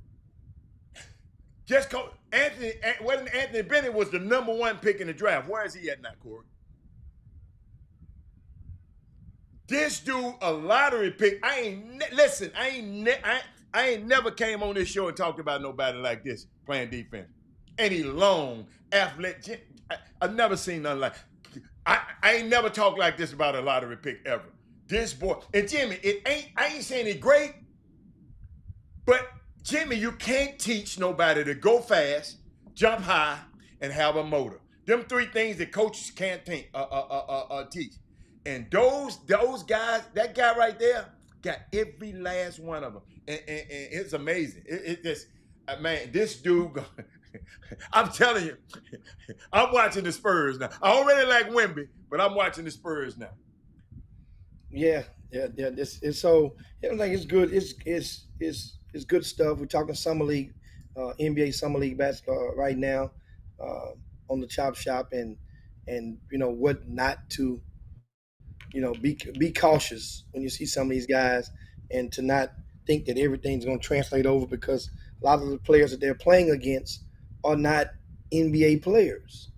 Just because Anthony Bennett was the number 1 pick in the draft. Where is he at now, Corey? This dude a lottery pick. I ain't never came on this show and talked about nobody like this playing defense. Any long, athletic. I've never seen nothing like. I ain't never talked like this about a lottery pick ever. This boy, and Jimmy, I ain't saying it great, but Jimmy, you can't teach nobody to go fast, jump high, and have a motor. Them 3 things that coaches can't teach. And those guys, that guy right there, got every last one of them, and it's amazing. It just, man, this dude. I'm telling you, I'm watching the Spurs now. I already like Wemby, but I'm watching the Spurs now. Yeah. So I think it's good. It's good stuff. We're talking summer league, NBA summer league basketball right now on the Chop Shop, and what not to be cautious when you see some of these guys, and to not think that everything's going to translate over, because a lot of the players that they're playing against are not NBA players.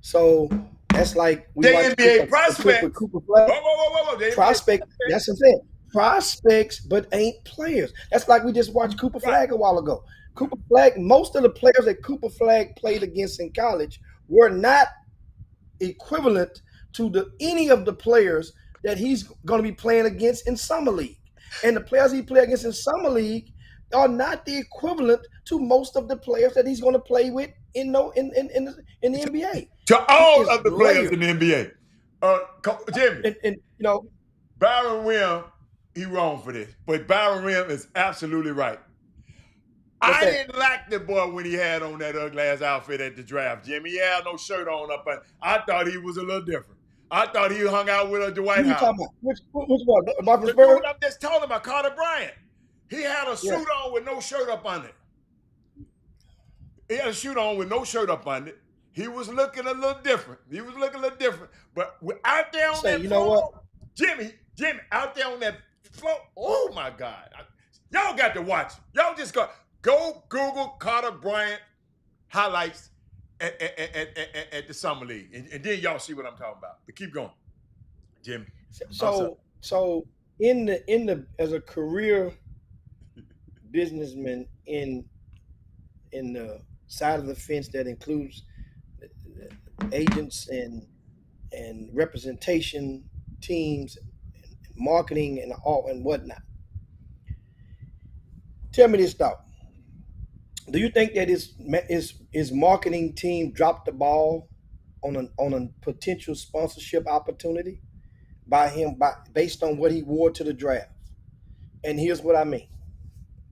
So that's like we They watched NBA a clip with prospects. Cooper Flag. Whoa. They NBA Prospect. That's what I'm saying. Prospects, but ain't players. That's like we just watched Cooper right. Flag a while ago. Cooper Flag. Most of the players that Cooper Flag played against in college were not equivalent to any of the players that he's going to be playing against in summer league. And the players he played against in summer league are not the equivalent to most of the players that he's going to play with in the NBA. To all of the layered. players in the NBA. Jimmy. And Byron Wim, he wrong for this, but Byron Wim is absolutely right. I didn't like the boy when he had on that ugly ass outfit at the draft, Jimmy. He had no shirt on up, but I thought he was a little different. I thought he hung out with Dwight Who you Howard. talking about? Which one? Marcus The Bird? dude I'm just talking about, Carter Bryant. He had a suit on with no shirt up on it. He had a suit on with no shirt up on it. He was looking a little different. But out there on that You floor, know what? Jimmy, out there on that floor, oh my God. Y'all got to watch. Y'all just go Google Carter Bryant highlights at the Summer League. And then y'all see what I'm talking about. But keep going, Jimmy. So in the as a career businessman in the side of the fence that includes agents and representation teams and marketing and all and whatnot. Tell me this thought. Do you think that his marketing team dropped the ball on a potential sponsorship opportunity based on what he wore to the draft? And here's what I mean.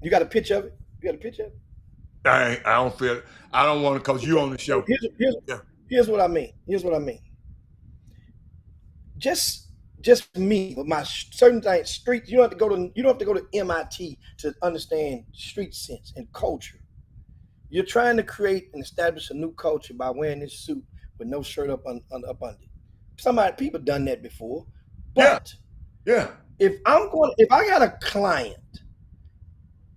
You got a picture of it? I don't feel it. I don't want to, because you on the show. Here's what I mean. Just me, with my certain things, street. You don't have to go to MIT to understand street sense and culture. You're trying to create and establish a new culture by wearing this suit with no shirt up under it. People done that before, but if I got a client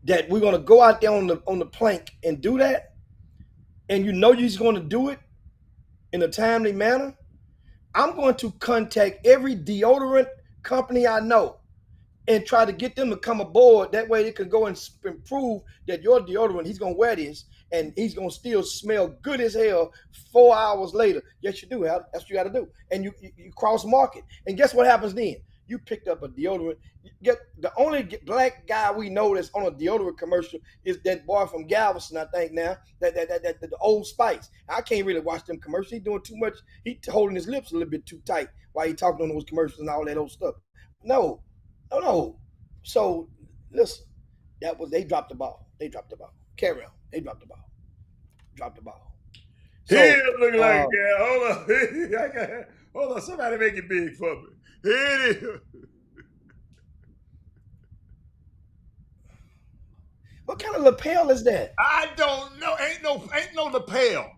that we're gonna go out there on the plank and do that, and you're going to do it in a timely manner, I'm going to contact every deodorant company I know and try to get them to come aboard. That way they can go and prove that your deodorant, he's going to wear this, and he's going to still smell good as hell 4 hours later. Yes, you do, Al. That's what you got to do. And you cross market. And guess what happens then? You picked up a deodorant. The only black guy we know that's on a deodorant commercial is that boy from Galveston, I think now, that the Old Spice. I can't really watch them commercials. He's doing too much. He's holding his lips a little bit too tight while he talking on those commercials and all that old stuff. No. So listen, they dropped the ball. Carry on. They dropped the ball. So, he is looking like a hold on. Somebody make it big for me. Here it is. What kind of lapel is that? I don't know. Ain't no lapel.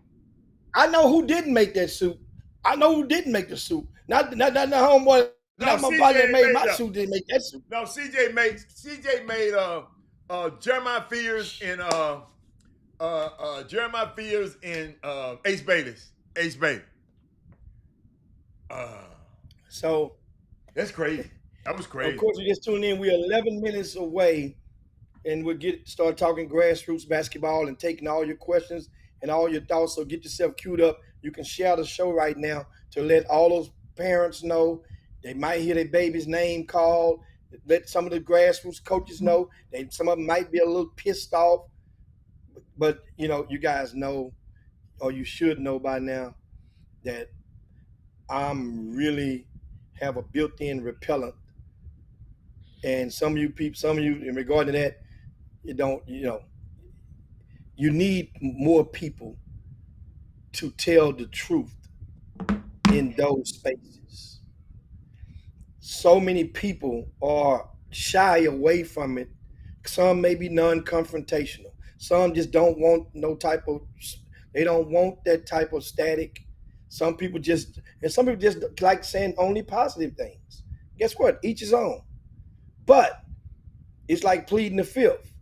I know who didn't make that suit. I know who didn't make the suit. Not the homeboy. Not my body that made my suit didn't make that suit. No, CJ made Jeremiah Fears and Ace Bailey. So that's crazy. That was crazy. Of course, you just tuned in. We're 11 minutes away, and we'll start talking grassroots basketball and taking all your questions and all your thoughts. So get yourself queued up. You can share the show right now to let all those parents know. They might hear their baby's name called. Let some of the grassroots coaches know. Some of them might be a little pissed off. But, you guys know, or you should know by now, that I'm really have a built-in repellent. And some of you in regard to that, you need more people to tell the truth in those spaces. So many people are shy away from it. Some may be non-confrontational. Some just don't want they don't want that type of static. Some people just like saying only positive things. Guess what? Each his own. But it's like pleading the fifth.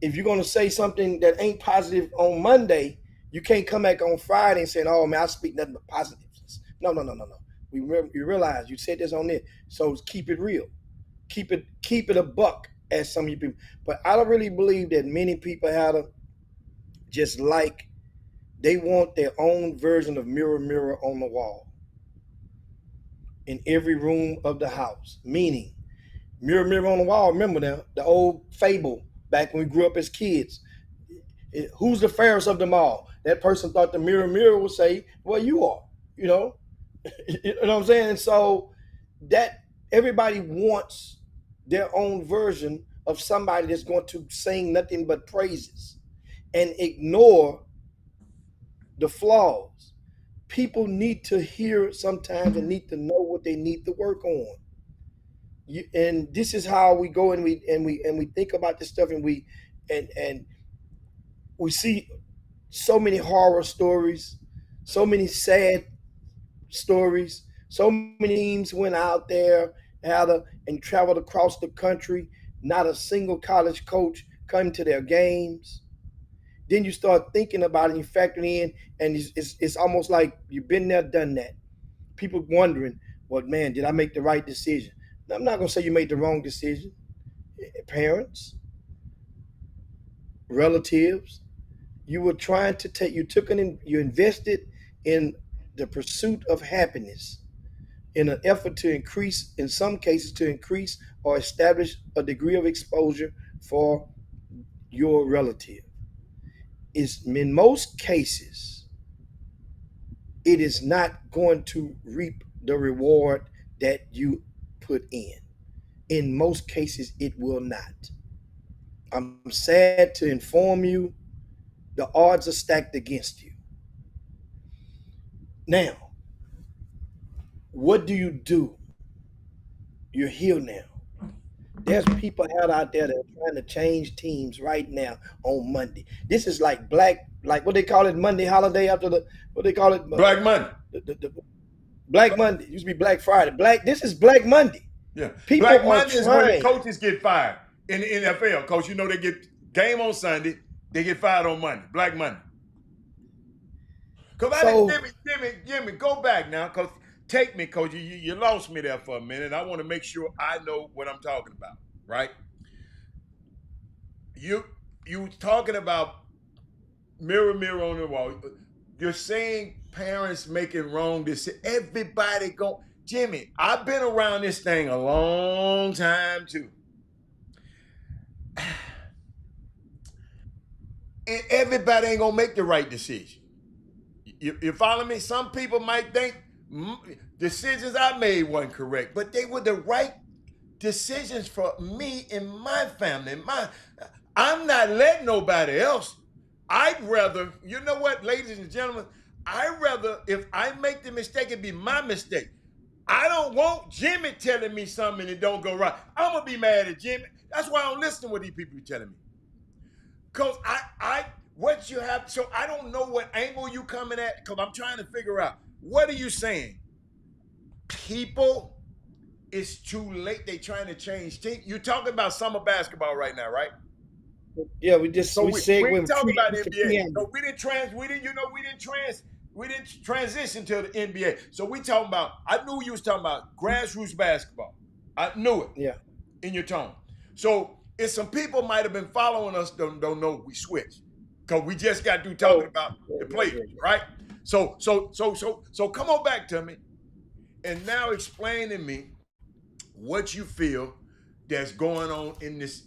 If you're gonna say something that ain't positive on Monday, you can't come back on Friday and say, "Oh man, I speak nothing but positives." No, no, no, no, no. You realize you said this on it, so keep it real, keep it a buck, as some of you people. But I don't really believe that many people have to just like they want their own version of mirror, mirror on the wall in every room of the house. Meaning, mirror, mirror on the wall. Remember now the old fable back when we grew up as kids. Who's the fairest of them all? That person thought the mirror, mirror would say, "Well, you are." You know, you know what I'm saying? And so that everybody wants their own version of somebody that's going to sing nothing but praises and ignore the flaws. People need to hear sometimes and need to know what they need to work on. And this is how we go and we think about this stuff, and and we see so many horror stories, so many sad stories, so many teams went out there and traveled across the country. Not a single college coach come to their games. Then you start thinking about it, and you factor in, and it's almost like you've been there, done that. People wondering, well, man, did I make the right decision? Now, I'm not going to say you made the wrong decision. Parents, relatives, you invested in the pursuit of happiness in an effort to increase, in some cases, to increase or establish a degree of exposure for your relative. Is in most cases, it is not going to reap the reward that you put in. In most cases, it will not. I'm sad to inform you, the odds are stacked against you. Now, what do? You're here now. There's people out there that are trying to change teams right now on Monday. This is like like what they call it, Monday holiday after what they call it, Black Monday. The Black Monday. It used to be Black Friday. This is Black Monday. Yeah. People Black are Monday is when the trying. coaches get fired in the NFL. Coach, you know they get game on Sunday, they get fired on Monday. Black Monday. Because Jimmy, go back now. Because take me, Coach. You lost me there for a minute. I want to make sure I know what I'm talking about, right? You talking about mirror, mirror on the wall. You're saying parents making wrong decisions. Everybody go. Jimmy, I've been around this thing a long time too. And everybody ain't gonna make the right decision. You follow me? Some people might think decisions I made weren't correct, but they were the right decisions for me and my family. I'm not letting nobody else. I'd rather, you know what, ladies and gentlemen, I'd rather, if I make the mistake, it be my mistake. I don't want Jimmy telling me something and it don't go right. I'm gonna be mad at Jimmy. That's why I don't listen to what these people are telling me. Because what you have, so I don't know what angle you coming at, because I'm trying to figure out, what are you saying? People, it's too late, they trying to change teams. You're talking about summer basketball right now, right? Yeah, we didn't talk about NBA. So we didn't transition to the NBA. So we talking about, I knew you was talking about grassroots basketball. I knew it. Yeah. In your tone. So if some people might have been following us, don't know we switched. Because we just got through talking about the players, right? So come on back to me and now explain to me what you feel that's going on in this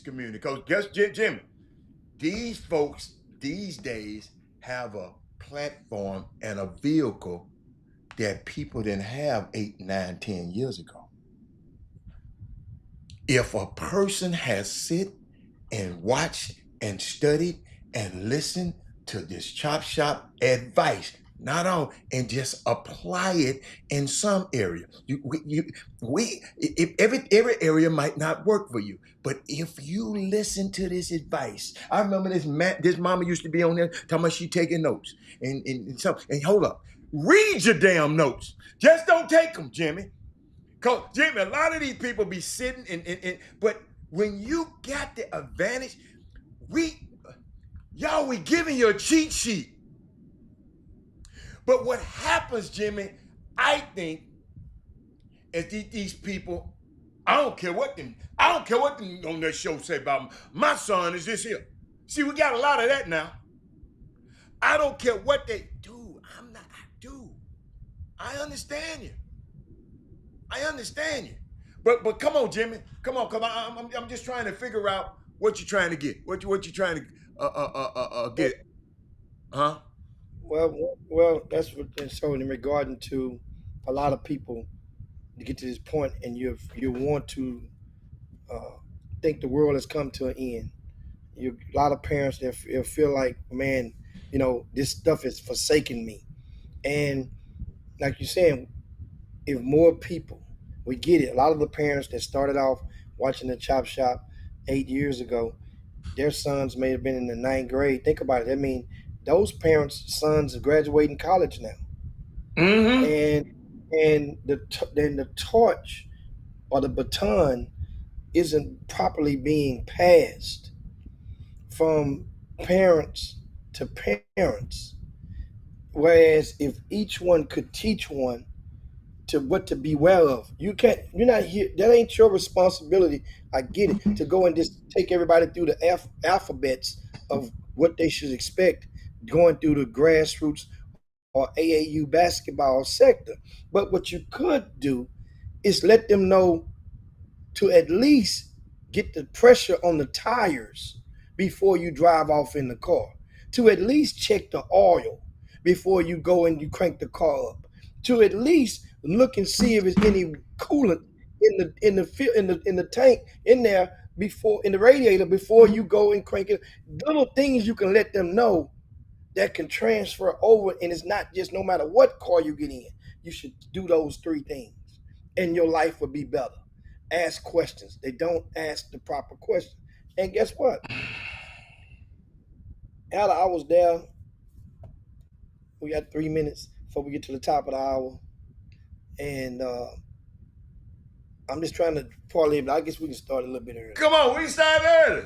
community. Because guess, Jimmy, these folks these days have a platform and a vehicle that people didn't have 8, 9, 10 years ago. If a person has sit and watched and studied and listened to this Chop Shop advice, not all, and just apply it in some area. Every area might not work for you, but if you listen to this advice, I remember this mama used to be on there talking about she taking notes and hold up. Read your damn notes. Just don't take them, Jimmy. Cause Jimmy, a lot of these people be sitting but when you got the advantage, we giving you a cheat sheet. But what happens, Jimmy, I think, is these people, I don't care what them on that show say about them. My son is this here. See, we got a lot of that now. I don't care what they do. I understand you. But come on, Jimmy. Come on. I'm just trying to figure out what you're trying to get. What you trying to get. Huh? Well, that's what. And so, in regarding to a lot of people to get to this point, and you want to uh, think the world has come to an end. A lot of parents that feel like, man, this stuff is forsaking me. And like you're saying, if more people, we get it. A lot of the parents that started off watching the Chop Shop 8 years ago, their sons may have been in the ninth grade. Think about it. I mean, those parents' sons are graduating college now, Mm-hmm. and then the torch or the baton isn't properly being passed from parents to parents. Whereas if each one could teach one to what to beware of, you're not here. That ain't your responsibility. I get it. To go and just take everybody through the alphabets of what they should expect going through the grassroots or AAU basketball sector. But what you could do is let them know to at least get the pressure on the tires before you drive off in the car, to at least check the oil before you go and you crank the car up, to at least look and see if there's any coolant in the tank in there before in the radiator before you go and crank it. Little things you can let them know that can transfer over, and it's not just no matter what car you get in. You should do those three things, and your life would be better. Ask questions. They don't ask the proper question. And guess what? After I was there, we got 3 minutes before we get to the top of the hour. And I'm just trying to parlay, but I guess we can start a little bit early. Come on, we start early.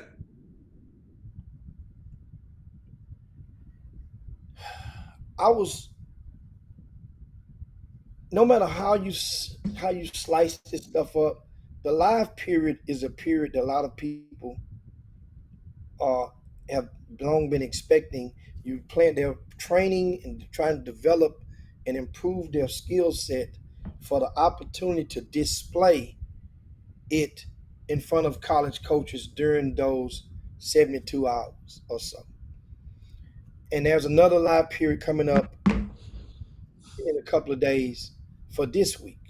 No matter how you slice this stuff up, the live period is a period that a lot of people uh, have long been expecting. They're training and trying to develop and improve their skill set for the opportunity to display it in front of college coaches during those 72 hours or so. And there's another live period coming up in a couple of days for this week.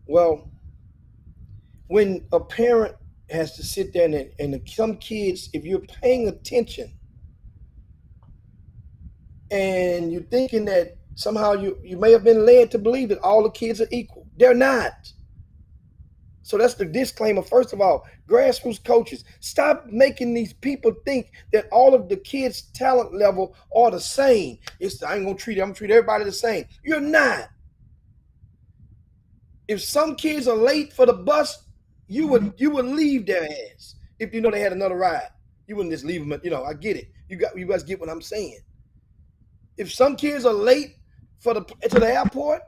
Well, when a parent has to sit there and some kids, if you're paying attention and you're thinking that somehow you may have been led to believe that all the kids are equal. They're not. So that's the disclaimer. First of all, grassroots coaches, stop making these people think that all of the kids' talent level are the same. I'm gonna treat everybody the same. You're not. If some kids are late for the bus, you would leave their ass if you know they had another ride. You wouldn't just leave them. I get it. You guys get what I'm saying. If some kids are late to the airport,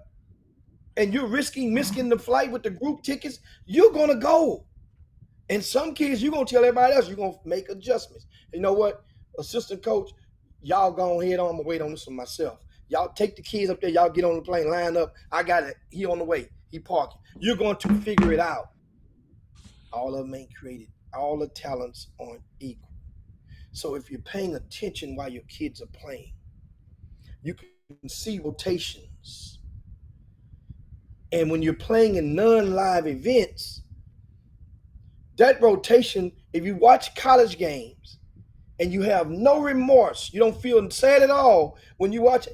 and you're risking missing the flight with the group tickets, you're gonna go. And some kids, you're gonna tell everybody else, you're gonna make adjustments. You know what? Assistant coach, y'all go ahead on. I'm gonna wait on this for myself. Y'all take the kids up there, y'all get on the plane, line up. I got it. He on the way. He parking. You're going to figure it out. All of them ain't created. All the talents aren't equal. So if you're paying attention while your kids are playing, you can see rotations. And when you're playing in non-live events, that rotation, if you watch college games and you have no remorse, you don't feel sad at all when you watch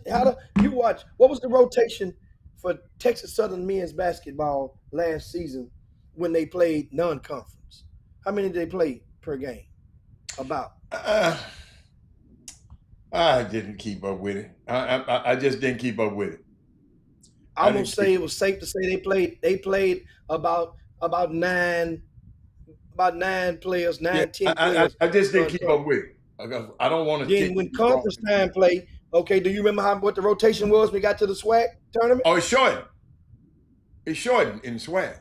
what was the rotation for Texas Southern men's basketball last season when they played non-conference? How many did they play per game? About? I didn't keep up with it. I just didn't keep up with it. I I'm gonna didn't keep. say it was safe to say they played about nine players, Yeah, 10 players. I just didn't But keep up with it. I don't want to then get when too strong. conference time play, okay, do you remember what the rotation was when we got to the SWAC tournament? Oh, it's short. It's short in swag.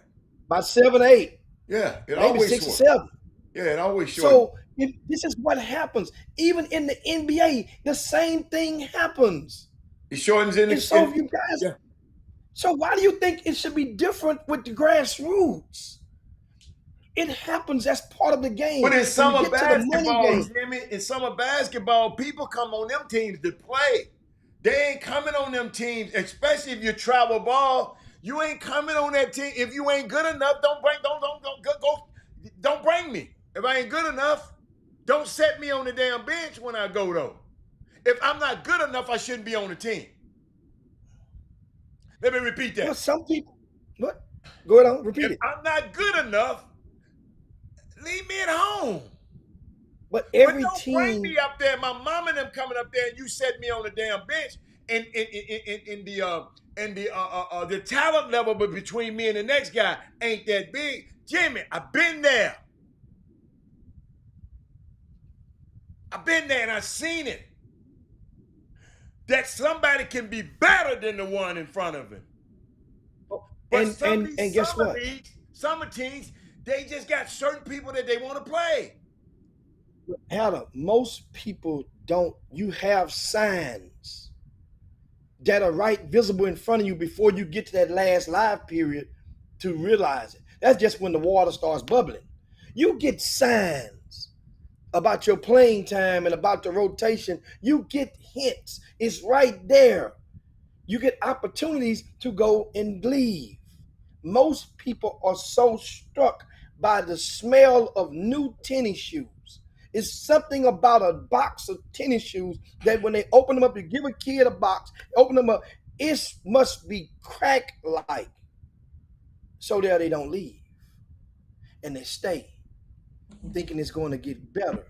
About 7 or 8, Yeah, it maybe always 6 or short. 7. Yeah, it always short. So this is what happens. Even in the NBA, the same thing happens. It shortens in And the so if you guys, yeah. so why do you think it should be different with the grassroots? It happens. That's part of the game. But in When you summer get to the money basketball, game, Jimmy, in summer basketball, people come on them teams to play. They ain't coming on them teams, especially if you travel ball. You ain't coming on that team. If you ain't good enough, don't bring me. If I ain't good enough, don't set me on the damn bench when I go though. If I'm not good enough, I shouldn't be on the team. Let me repeat well, that. some people, what? Go ahead on, repeat If it. I'm not good enough, leave me at home. But But every don't bring team, me up there. My mom and them coming up there, and you set me on the damn bench. And the talent level between me and the next guy ain't that big. Jimmy, I've been there. I've been there and I've seen it. That somebody can be better than the one in front of him. But and some of and these and guess summer what? leagues, summer teams, they just got certain people that they want to play. Hannah, most people don't. You have signs that are right visible in front of you before you get to that last live period to realize it. That's just when the water starts bubbling. You get signs about your playing time and about the rotation. You get hints. It's right there. You get opportunities to go and leave. Most people are so struck by the smell of new tennis shoes. It's something about a box of tennis shoes that when they open them up, you give a kid a box, open them up, it must be crack like. So there they don't leave. And they stay, thinking it's going to get better.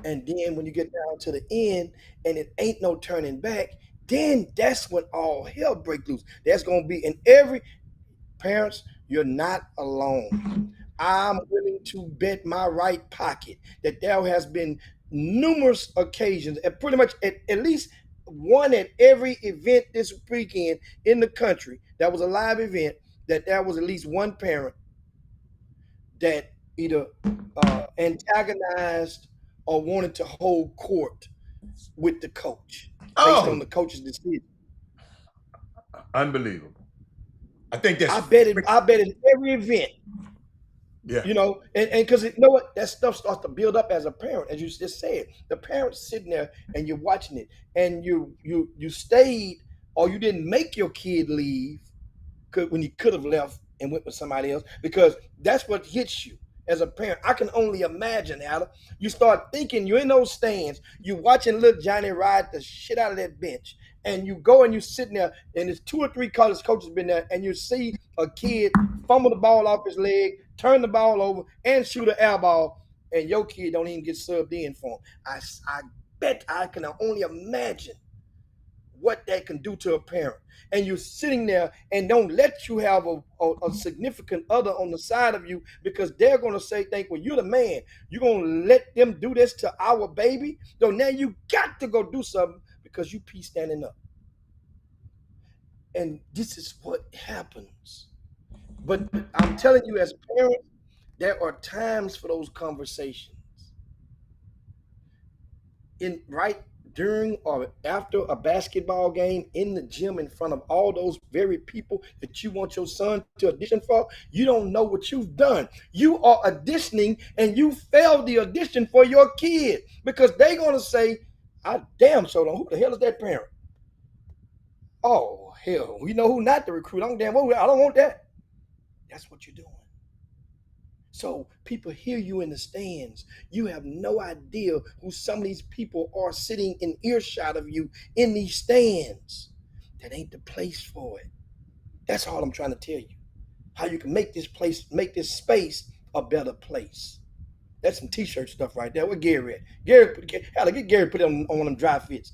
And then when you get down to the end and it ain't no turning back, then that's when all hell breaks loose. That's going to be in every parents, you're not alone. I'm willing to bet my right pocket that there has been numerous occasions, and pretty much at least one at every event this weekend in the country that was a live event, that there was at least one parent that either antagonized or wanted to hold court with the coach based on Oh, the coach's decision. unbelievable. I think that's I bet in every event. yeah. And because you know what, that stuff starts to build up as a parent, as you just said. The parent's sitting there and you're watching it, and you stayed, or you didn't make your kid leave when you could have left and went with somebody else, because that's what hits you as a parent. I can only imagine, Adam. You start thinking you're in those stands, you're watching little Johnny ride the shit out of that bench, and you go and you're sitting there, and there's 2 or 3 college coaches been there, and you see a kid fumble the ball off his leg, turn the ball over, and shoot an air ball, and your kid don't even get subbed in for him. I bet I can only imagine what that can do to a parent. And you're sitting there and don't let you have a significant other on the side of you, because they're going to say, think, well, you're the man. You're going to let them do this to our baby? So now you got to go do something because you pee standing up. And this is what happens. But I'm telling you, as a parent, there are times for those conversations. Right during or after a basketball game, in the gym, in front of all those very people that you want your son to audition for, you don't know what you've done. You are auditioning and you failed the audition for your kid, because they're going to say, I damn so don't. Who the hell is that parent? Oh, hell, we know who not to recruit. I don't want that. That's what you're doing. So people hear you in the stands. You have no idea who some of these people are sitting in earshot of you in these stands. That ain't the place for it. That's all I'm trying to tell you. How you can make this space a better place. That's some t-shirt stuff right there. Where Gary at? Get Gary put it on one of them dry fits.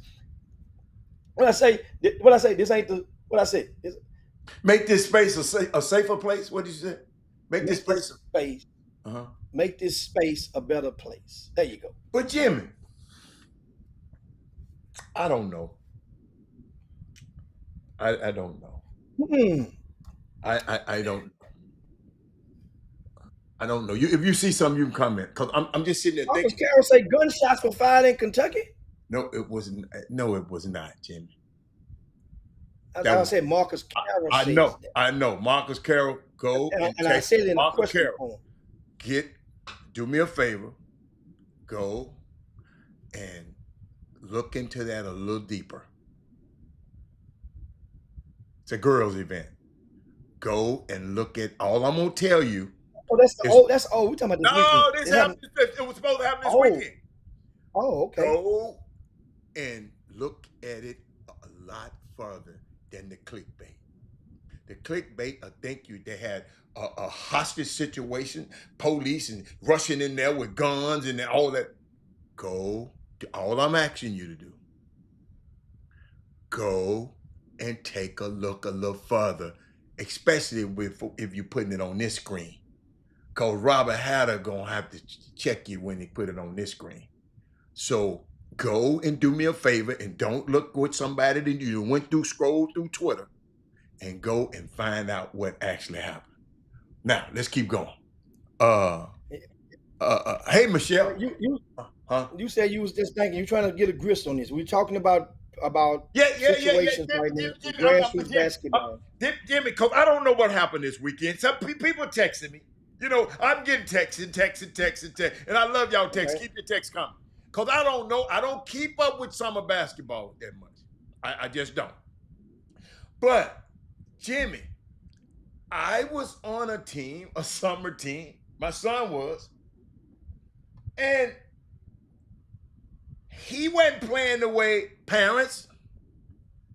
What I say, this ain't the, what I say. Make this space a safer place. What did you say? Make this place. Space. Make this space a better place. There you go. But Jimmy, I don't know. I don't know. I don't. I don't know. If you see something, you can comment. Because I'm just sitting there Marcus thinking. Carroll say gunshots were fired in Kentucky? No, it wasn't. No, it was not, Jimmy. I said Marcus Carroll. I know. Marcus Carroll, go and I said it in the question form. Do me a favor. Go and look into that a little deeper. It's a girls' event. Go and look at all I'm gonna tell you. Oh, that's old. We're talking about this weekend. It was supposed to happen this weekend. Oh, okay. Go and look at it a lot further than the clickbait. The clickbait, they had a hostage situation, police and rushing in there with guns and all that. All I'm asking you to do, go and take a look a little further, especially if you're putting it on this screen. Because Robert Hatter going to have to check you when he put it on this screen. So go and do me a favor and don't look with somebody that you scroll through Twitter, and go and find out what actually happened. Now, let's keep going. Hey, Michelle. You said you was just thinking, you're trying to get a grist on this. We're talking about situations right now, grassroots basketball. Jimmy, because I don't know what happened this weekend. Some people texting me. I'm getting texting, and I love y'all texts. Keep your texts coming. Because I don't know. I don't keep up with summer basketball that much. I just don't. But, Jimmy, I was on a summer team. My son was. And he wasn't playing the way parents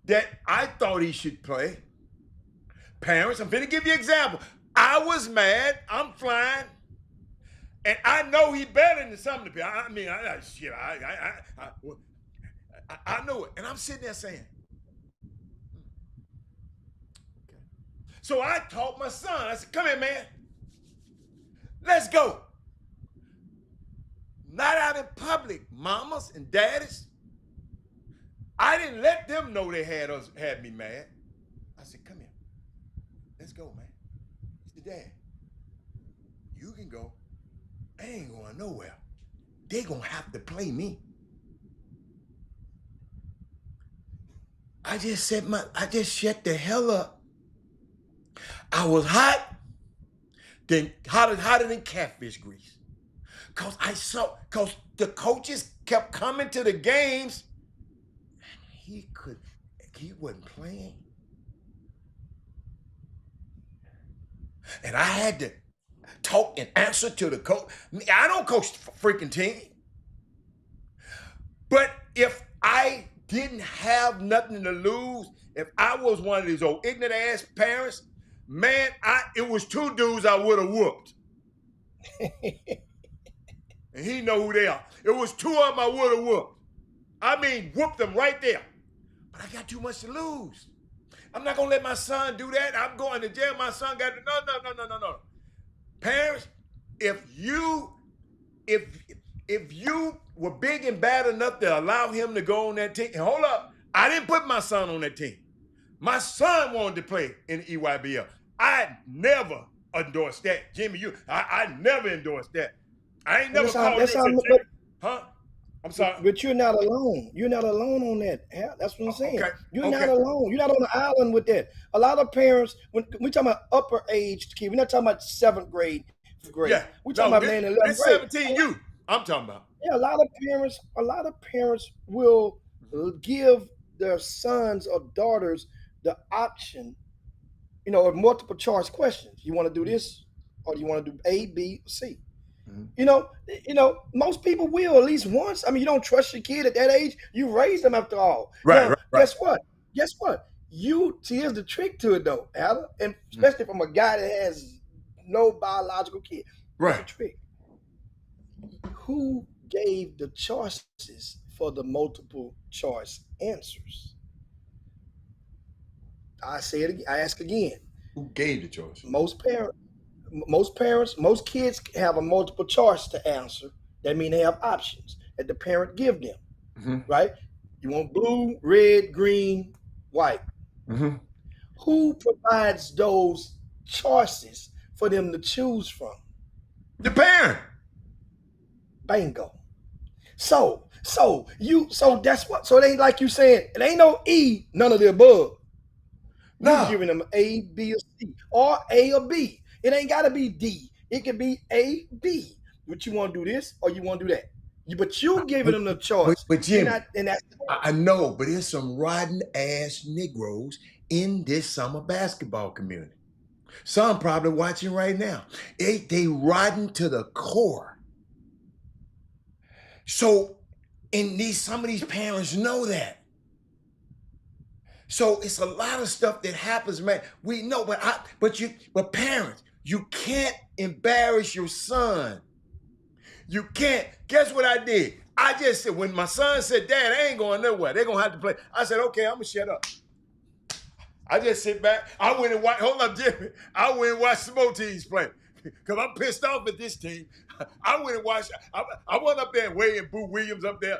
that I thought he should play. Parents, I'm finna give you an example. I was mad. I'm flying. And I know he better than some of the people. I know it. And I'm sitting there saying, okay. So I taught my son. I said, come here, man. Let's go. Not out in public, mamas and daddies. I didn't let them know they had me mad. I said, come here. Let's go, man. He said, Dad, you can go. I ain't going nowhere. They gonna have to play me. I just shut the hell up. I was hot, then hotter than catfish grease. Cause the coaches kept coming to the games. He wasn't playing. And I had to talk and answer to the coach. I don't coach the freaking team. But if I didn't have nothing to lose, if I was one of these old ignorant ass parents, man, it was two dudes I would have whooped. And he know who they are. It was two of them I would have whooped. I mean, whooped them right there. But I got too much to lose. I'm not going to let my son do that. I'm going to jail. My son got to, no. Parents, if you were big and bad enough to allow him to go on that team, and hold up, I didn't put my son on that team. My son wanted to play in the EYBL. I never endorsed that. Jimmy, I never endorsed that. I ain't never called you. Huh? I'm sorry. But you're not alone. You're not alone on that. That's what I'm saying. Okay. You're not alone. You're not on the island with that. A lot of parents, when we're talking about upper age kids, we're not talking about 7th grade, 5th grade. Yeah. We're talking about 11th grade. 17 you. I'm talking about. Yeah, a lot of parents will give their sons or daughters the option, of multiple choice questions. You want to do this, or do you want to do A, B, C? Mm-hmm. Most people will at least once. I mean, you don't trust your kid at that age. You raised them after all. Right. Guess what? Here's the trick to it though, Alan, and especially from a guy that has no biological kid. Right. Here's the trick. Who gave the choices for the multiple choice answers? I say it. I ask again. Who gave the choice? Most parents, most kids have a multiple choice to answer. That means they have options that the parent give them. Mm-hmm. Right? You want blue, red, green, white. Mm-hmm. Who provides those choices for them to choose from? The parent. Bingo. So that's what. So it ain't like you saying it ain't no E, none of the above. You No. giving them A, B, or C, or A or B. It ain't got to be D. It can be A, B. But you want to do this or you want to do that. But you giving them the choice. But Jimmy, and that's I know, but there's some rotten ass Negroes in this summer basketball community. Some probably watching right now. They rotten to the core. So, some of these parents know that. So it's a lot of stuff that happens, man. We know, but parents, you can't embarrass your son. You can't. Guess what I did? I just said, when my son said, Dad, I ain't going nowhere. They're going to have to play. I said, okay, I'm going to shut up. I just sit back. I went and watched, hold up, Jimmy. I went and watched some more teams play. Because I'm pissed off at this team. I went and watched, I went up there and Way and Boo Williams up there.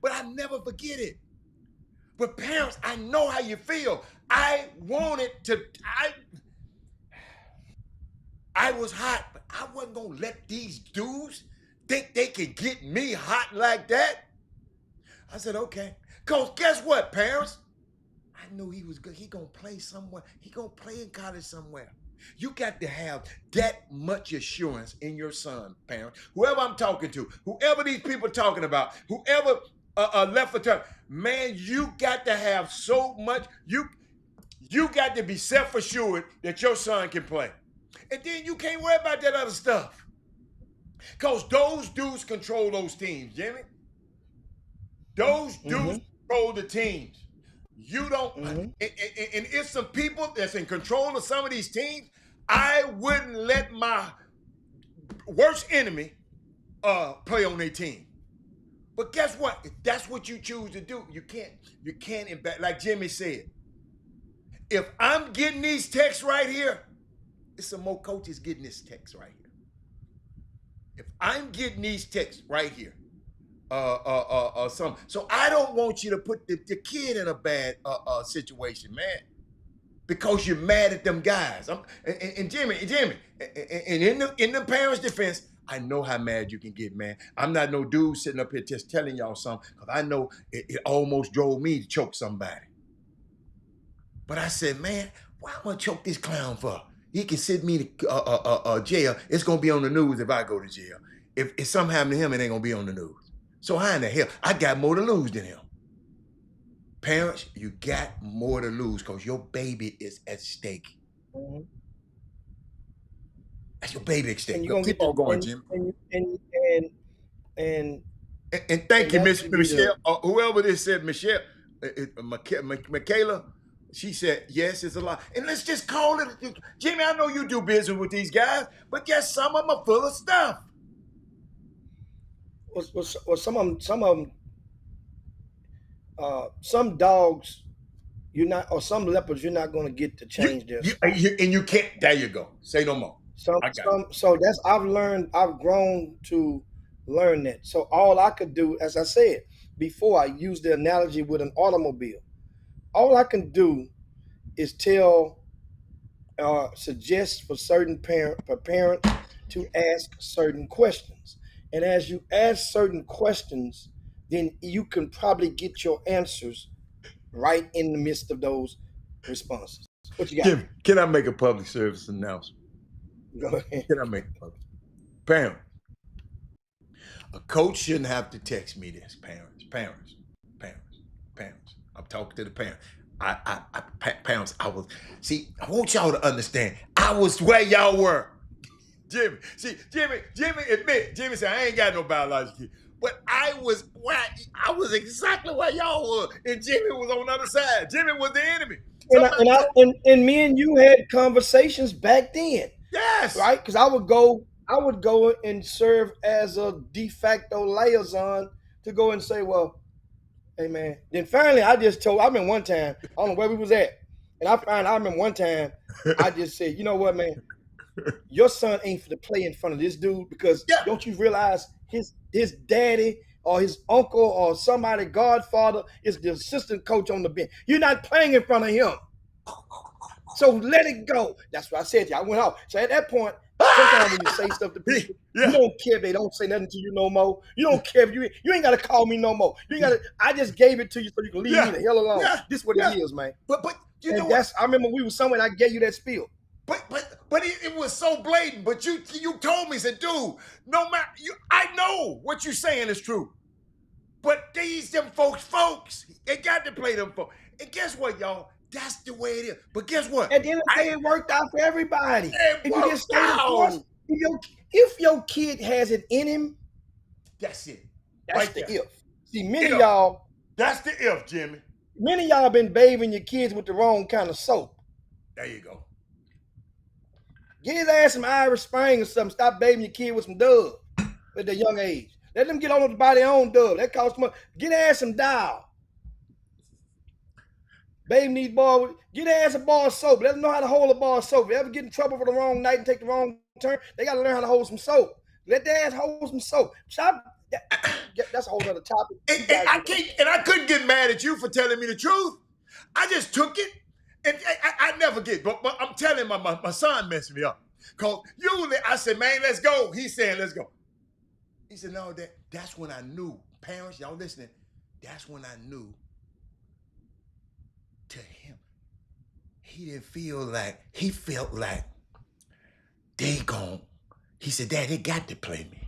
But I never forget it. But parents, I know how you feel. I was hot, but I wasn't going to let these dudes think they could get me hot like that. I said, okay. Because guess what, parents? I knew he was good. He going to play somewhere. He going to play in college somewhere. You got to have that much assurance in your son, parent. Whoever I'm talking to, whoever these people are talking about, whoever left for term, man, you got to have so much. You got to be self-assured that your son can play. And then you can't worry about that other stuff. Because those dudes control those teams, Jimmy. Those dudes control the teams. You don't, and if some people that's in control of some of these teams, I wouldn't let my worst enemy play on their team. But guess what? If that's what you choose to do, you can't, like Jimmy said, if I'm getting these texts right here, it's some more coaches getting this text right here. If I'm getting these texts right here, so I don't want you to put the kid in a bad situation, man, because you're mad at them guys. And Jimmy, and in the parents' defense, I know how mad you can get, man. I'm not no dude sitting up here just telling y'all something, because I know it almost drove me to choke somebody. But I said, man, why am I choke this clown for? He can send me to jail. It's gonna be on the news if I go to jail. If something happened to him, it ain't gonna be on the news. So how in the hell? I got more to lose than him. Parents, you got more to lose because your baby is at stake. That's your baby at stake. And you're gonna keep on going, Jim. And thank you, Miss Michelle. Whoever this said, Michelle, Michaela, she said, yes, it's a lot. And let's just call it, Jimmy, I know you do business with these guys, but guess some of them are full of stuff. Well, some of them, some dogs, you're not, or some leopards, you're not going to get to change their. And you can't. There you go. Say no more. So that's I've grown to learn that. So all I could do, as I said before, I used the analogy with an automobile. All I can do is suggest for parent to ask certain questions. And as you ask certain questions, then you can probably get your answers right in the midst of those responses. What you got? Jim, can I make a public service announcement? Go ahead. Can I make a public? Parent, a coach shouldn't have to text me this. Parents. I'm talking to the parents. Parents, I want y'all to understand. I was where y'all were. Jimmy admit, Jimmy said, I ain't got no biological kid. But I was exactly where y'all were. And Jimmy was on the other side. Jimmy was the enemy. And me and you had conversations back then. Yes. Right? Because I I would go and serve as a de facto liaison to go and say, well, hey man. Then finally I remember one time, I don't know where we was at. And I remember one time I just said, you know what, man? Your son ain't for to play in front of this dude because Yeah. don't you realize his daddy or his uncle or somebody, godfather, is the assistant coach on the bench. You're not playing in front of him. So let it go. That's what I said to you. I went off. So at that point, sometimes when you say stuff to people, you don't care if they don't say nothing to you no more. You don't care if you ain't got to call me no more. You ain't got to. I just gave it to you so you can leave me the hell alone. This is what it is, man. But you know what? I remember we were somewhere and I gave you that spiel. But it was so blatant. But you told me, said, dude, no matter I know what you're saying is true. But them folks, they got to play them folks. And guess what, y'all? That's the way it is. But guess what? At the end of the day, it worked out for everybody. If you just stay the course, if your kid has it in him, that's it. That's right the there. if. See, many of y'all. That's the if, Jimmy. Many of y'all been bathing your kids with the wrong kind of soap. There you go. Get his ass some Irish Spring or something. Stop bathing your kid with some Dove at their young age. Let them get on to buy their own Dove. That costs money. Get their ass some Dial. Bathing these boys. Get their ass a bar of soap. Let them know how to hold a bar of soap. If they ever get in trouble for the wrong night and take the wrong turn, they got to learn how to hold some soap. Let their ass hold some soap. That's a whole other topic. And I couldn't get mad at you for telling me the truth. I just took it. And I never get, but I'm telling my son messed me up. Because usually I said, man, let's go. He's saying, let's go. He said, no, that's when I knew. Parents, y'all listening, that's when I knew to him. He felt like he said, Dad, they got to play me.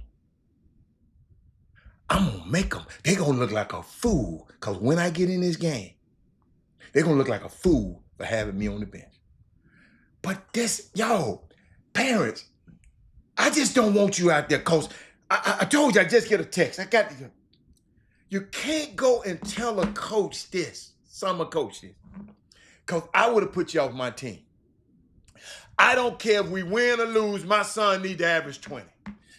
I'm going to make them. They're going to look like a fool. Because when I get in this game, they're going to look like a fool for having me on the bench. But parents, I just don't want you out there, Coach. I told you I just get a text. You can't go and tell a coach this, summer coach this, because I would have put you off my team. I don't care if we win or lose, my son need to average 20.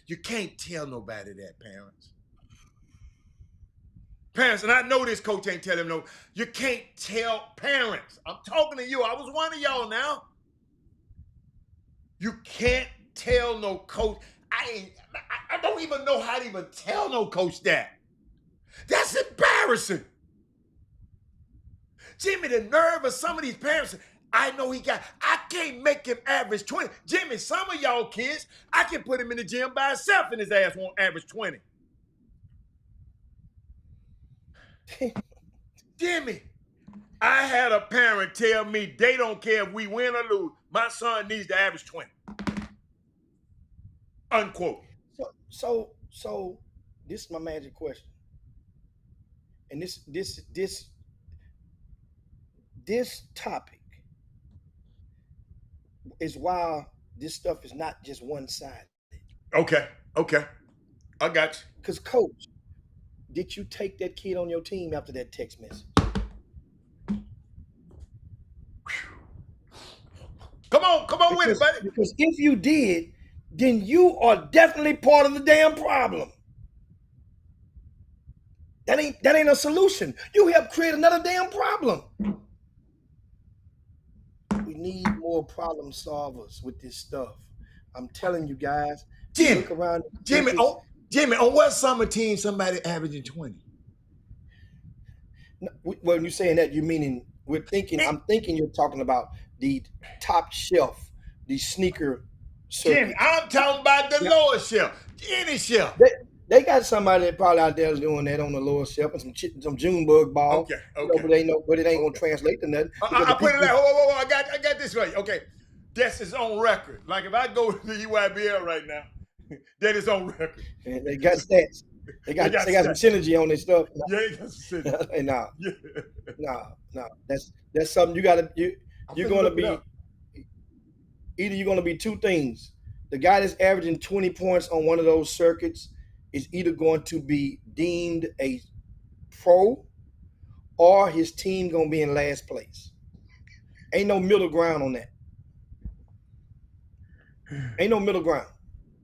You can't tell nobody that, parents. Parents, and I know this coach ain't telling him no. You can't tell parents. I'm talking to you. I was one of y'all now. You can't tell no coach. I don't even know how to even tell no coach that. That's embarrassing. Jimmy, the nerve of some of these parents, I know I can't make him average 20. Jimmy, some of y'all kids, I can put him in the gym by himself and his ass won't average 20. Jimmy, I had a parent tell me they don't care if we win or lose. My son needs to average 20. Unquote. So this is my magic question. And this topic is why this stuff is not just one-sided. Okay. I got you. Because, Coach, did you take that kid on your team after that text message? Come on with it, buddy. Because if you did, then you are definitely part of the damn problem. That ain't a solution. You help create another damn problem. We need more problem solvers with this stuff. I'm telling you guys. Jimmy, look around. Jimmy, on what summer team somebody averaging 20? When you're saying that, you meaning I'm thinking you're talking about the top shelf, the sneaker circuit. Jimmy, I'm talking about the lower shelf, any shelf. They got somebody that probably out there doing that on the lower shelf and some Junebug ball. Okay. But it ain't gonna translate to nothing. I put it like, whoa, I got this right. Okay, that's his own record. Like if I go to the UIBL right now, that is on record. And they got stats. They got some synergy on their stuff. Yeah, they got some synergy. No. That's something you're gonna be. Either you're gonna be two things. The guy that's averaging 20 points on one of those circuits is either going to be deemed a pro or his team gonna be in last place. Ain't no middle ground on that. Ain't no middle ground.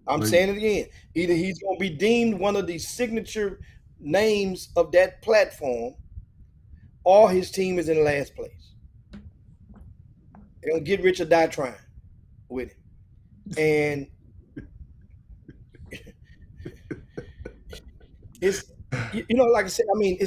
I'm saying it again. Either he's going to be deemed one of the signature names of that platform, or his team is in last place. They're going to get rich or die trying with him. And it's, like I said, I mean,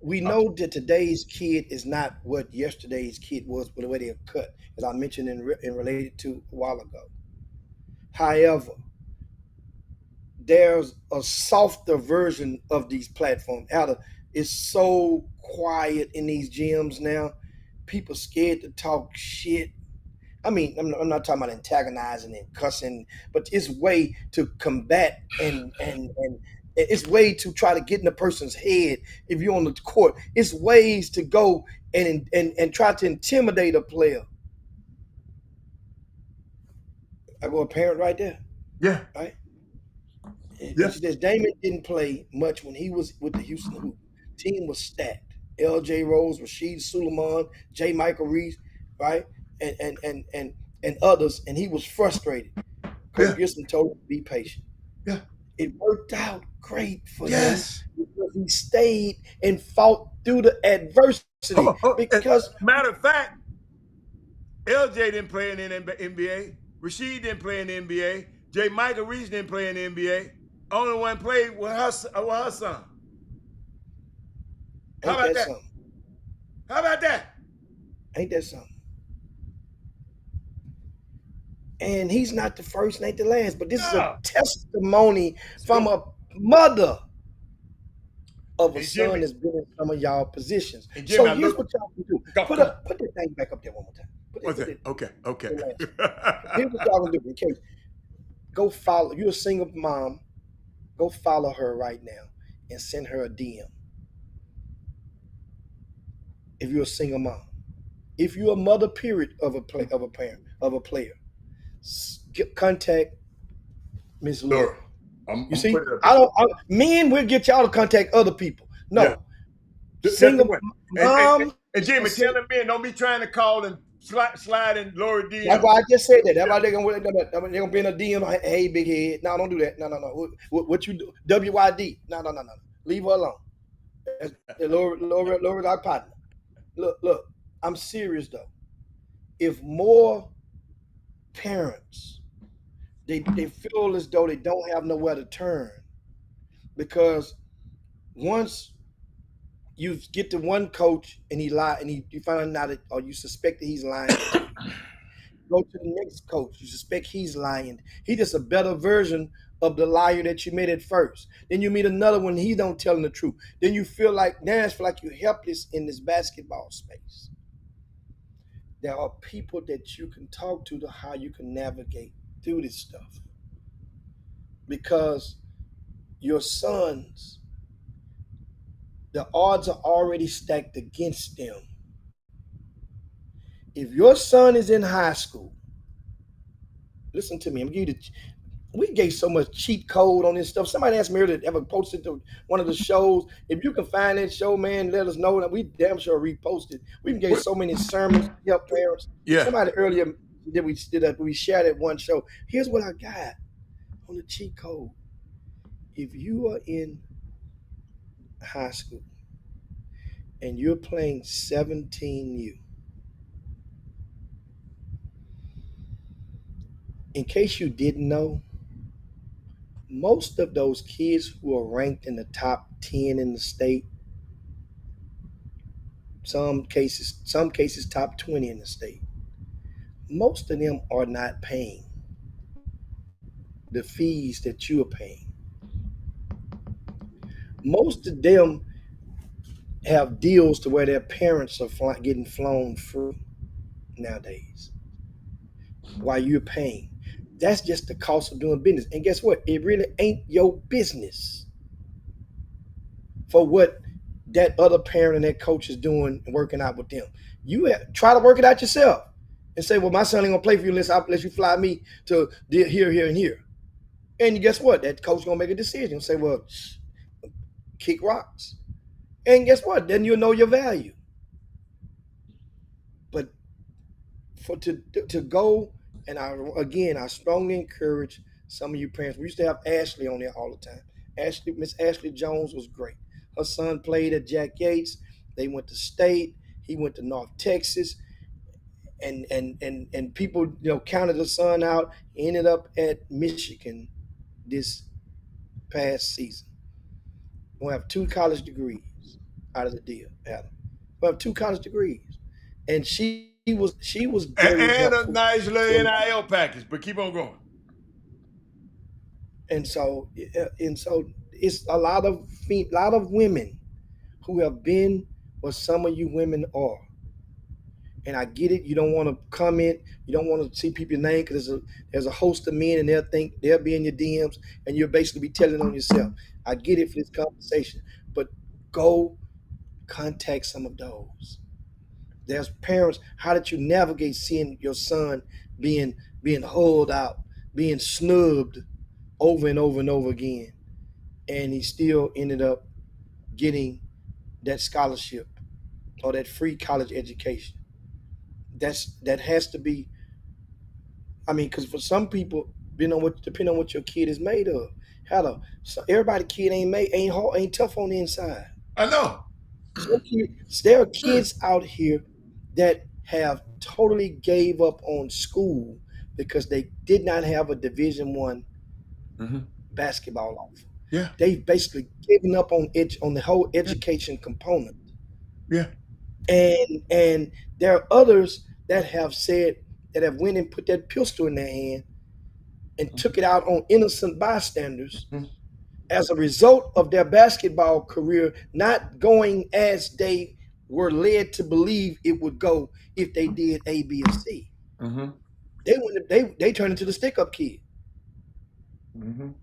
we know that today's kid is not what yesterday's kid was, but the way they're cut, as I mentioned and related to a while ago. However, there's a softer version of these platforms. It's so quiet in these gyms now. People scared to talk shit. I mean, I'm not talking about antagonizing and cussing, but it's way to combat and it's way to try to get in a person's head. If you're on the court, it's ways to go and try to intimidate a player. I go a parent right there. Yeah. Right. Yeah. She says Damon didn't play much when he was with the Houston Hoop. Team was stacked. L.J. Rose, Rasheed Suleiman, J. Michael Reese, right, and others, and he was frustrated. Coach Gibson told him to be patient. Yeah. It worked out great for him Yes. because he stayed and fought through the adversity. Because matter of fact, LJ didn't play in the NBA. Rasheed didn't play in the NBA. J. Michael Reese didn't play in the NBA. Only one played with her son. How about that? Something? How about that? Ain't that something? And he's not the first, ain't the last, but this is a testimony from a mother of a son that's been in some of y'all positions. So here's what y'all can do. Put that thing back up there one more time. Okay. Here's what y'all can do. In case, go follow. You're a single mom. Go follow her right now and send her a DM. If you're a single mom, if you're a mother, period, of a player, contact Miss Laura. You see, men will get y'all to contact other people. No, single mom. And Jimmy, tell them men, don't be trying to call and slide in Laura DM. That's why I just said that. That's why they're gonna be in a DM. Hey, big head. No, don't do that. No. What you do? WYD. No. Leave her alone. Laura's our partner. Look. I'm serious though. If more parents they feel as though they don't have nowhere to turn, because once you get to one coach and he lied and you find out or you suspect that he's lying, go to the next coach, you suspect he's lying. He just a better version of the liar that you met at first. Then you meet another one, he don't tell the truth. Then you feel like you're helpless in this basketball space. There are people that you can talk to how you can navigate through this stuff. Because your sons, the odds are already stacked against them. If your son is in high school, listen to me, we gave so much cheat code on this stuff. Somebody asked me earlier to ever post it to one of the shows. If you can find that show, man, let us know. That we damn sure repost it. We gave so many sermons to help parents. Yeah. Somebody earlier we shared at one show. Here's what I got on the cheat code. If you are in high school and you're playing 17U, in case you didn't know, most of those kids who are ranked in the top 10 in the state, some cases top 20 in the state, most of them are not paying the fees that you are paying. Most of them have deals to where their parents are getting flown free nowadays while you're paying. That's just the cost of doing business. And guess what? It really ain't your business for what that other parent and that coach is doing and working out with them. You try to work it out yourself and say, well, my son ain't gonna play for you unless you fly me to here, and here. And guess what? That coach gonna make a decision and say, well, kick rocks. And guess what? Then you'll know your value. But to go, and I strongly encourage some of you parents. We used to have Ashley on there all the time. Miss Ashley Jones was great. Her son played at Jack Yates. They went to state. He went to North Texas, and people counted the son out. He ended up at Michigan this past season. We'll have 2 college degrees out of the deal, Adam. We'll have 2 college degrees, and she was very and a helpful. nice little NIL package. But keep on going. And so it's a lot of women who have been what some of you women are. And I get it. You don't want to comment. You don't want to see people's name because there's a host of men and they'll be in your DMs and you'll basically be telling on yourself. I get it for this conversation, but go contact some of those. There's parents. How did you navigate seeing your son being hulled out, being snubbed over and over and over again, and he still ended up getting that scholarship or that free college education? That has to be. I mean, because for some people, depending on what your kid is made of, everybody kid ain't tough on the inside. I know. There are kids out here that have totally gave up on school because they did not have a Division I basketball offer. Yeah. They've basically given up on the whole education component. Yeah. And there are others that have went and put that pistol in their hand and took it out on innocent bystanders as a result of their basketball career not going as they were led to believe it would go if they did A, B, or C. They turned into the stick-up kid. I'm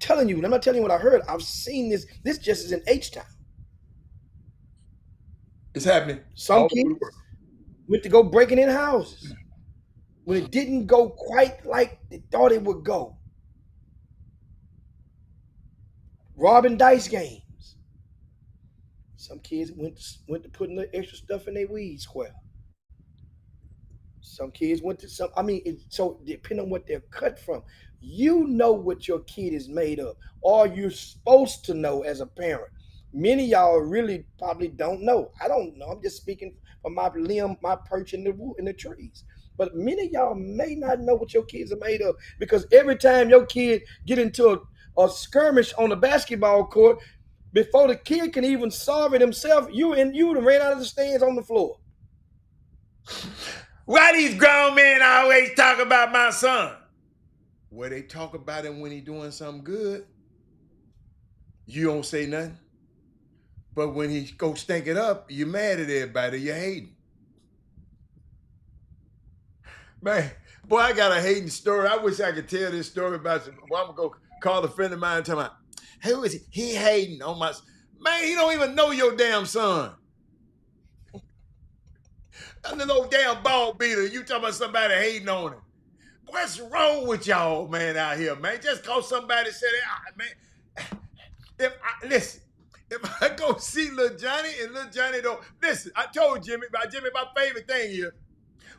telling you, and I'm not telling you what I heard. I've seen this. This just is in H-Town. It's happening. Some kids went to go breaking in houses when it didn't go quite like they thought it would go. Robbing dice games. Some kids went to putting the extra stuff in their weed square. Some kids went to some. I mean, so depending on what they're cut from, you know what your kid is made of, or you're supposed to know as a parent. Many of y'all really probably don't know. I don't know. I'm just speaking from my perch in the trees. But many of y'all may not know what your kids are made of because every time your kid get into a skirmish on the basketball court, before the kid can even solve it himself, you done ran out of the stands on the floor. Why these grown men always talk about my son? Well, they talk about him when he doing something good. You don't say nothing. But when he go stink it up, you're mad at everybody. You're hating. Man, boy, I got a hating story. I wish I could tell this story about some. Well, I'm going to go call a friend of mine and tell him, who is he? He hating on my. Man, he don't even know your damn son. And the little damn ball beater. You talking about somebody hating on him. What's wrong with y'all, man, out here, man? Just cause somebody said, man. Listen. If I go see Lil Johnny and Lil Johnny don't, listen, I told Jimmy, my favorite thing here,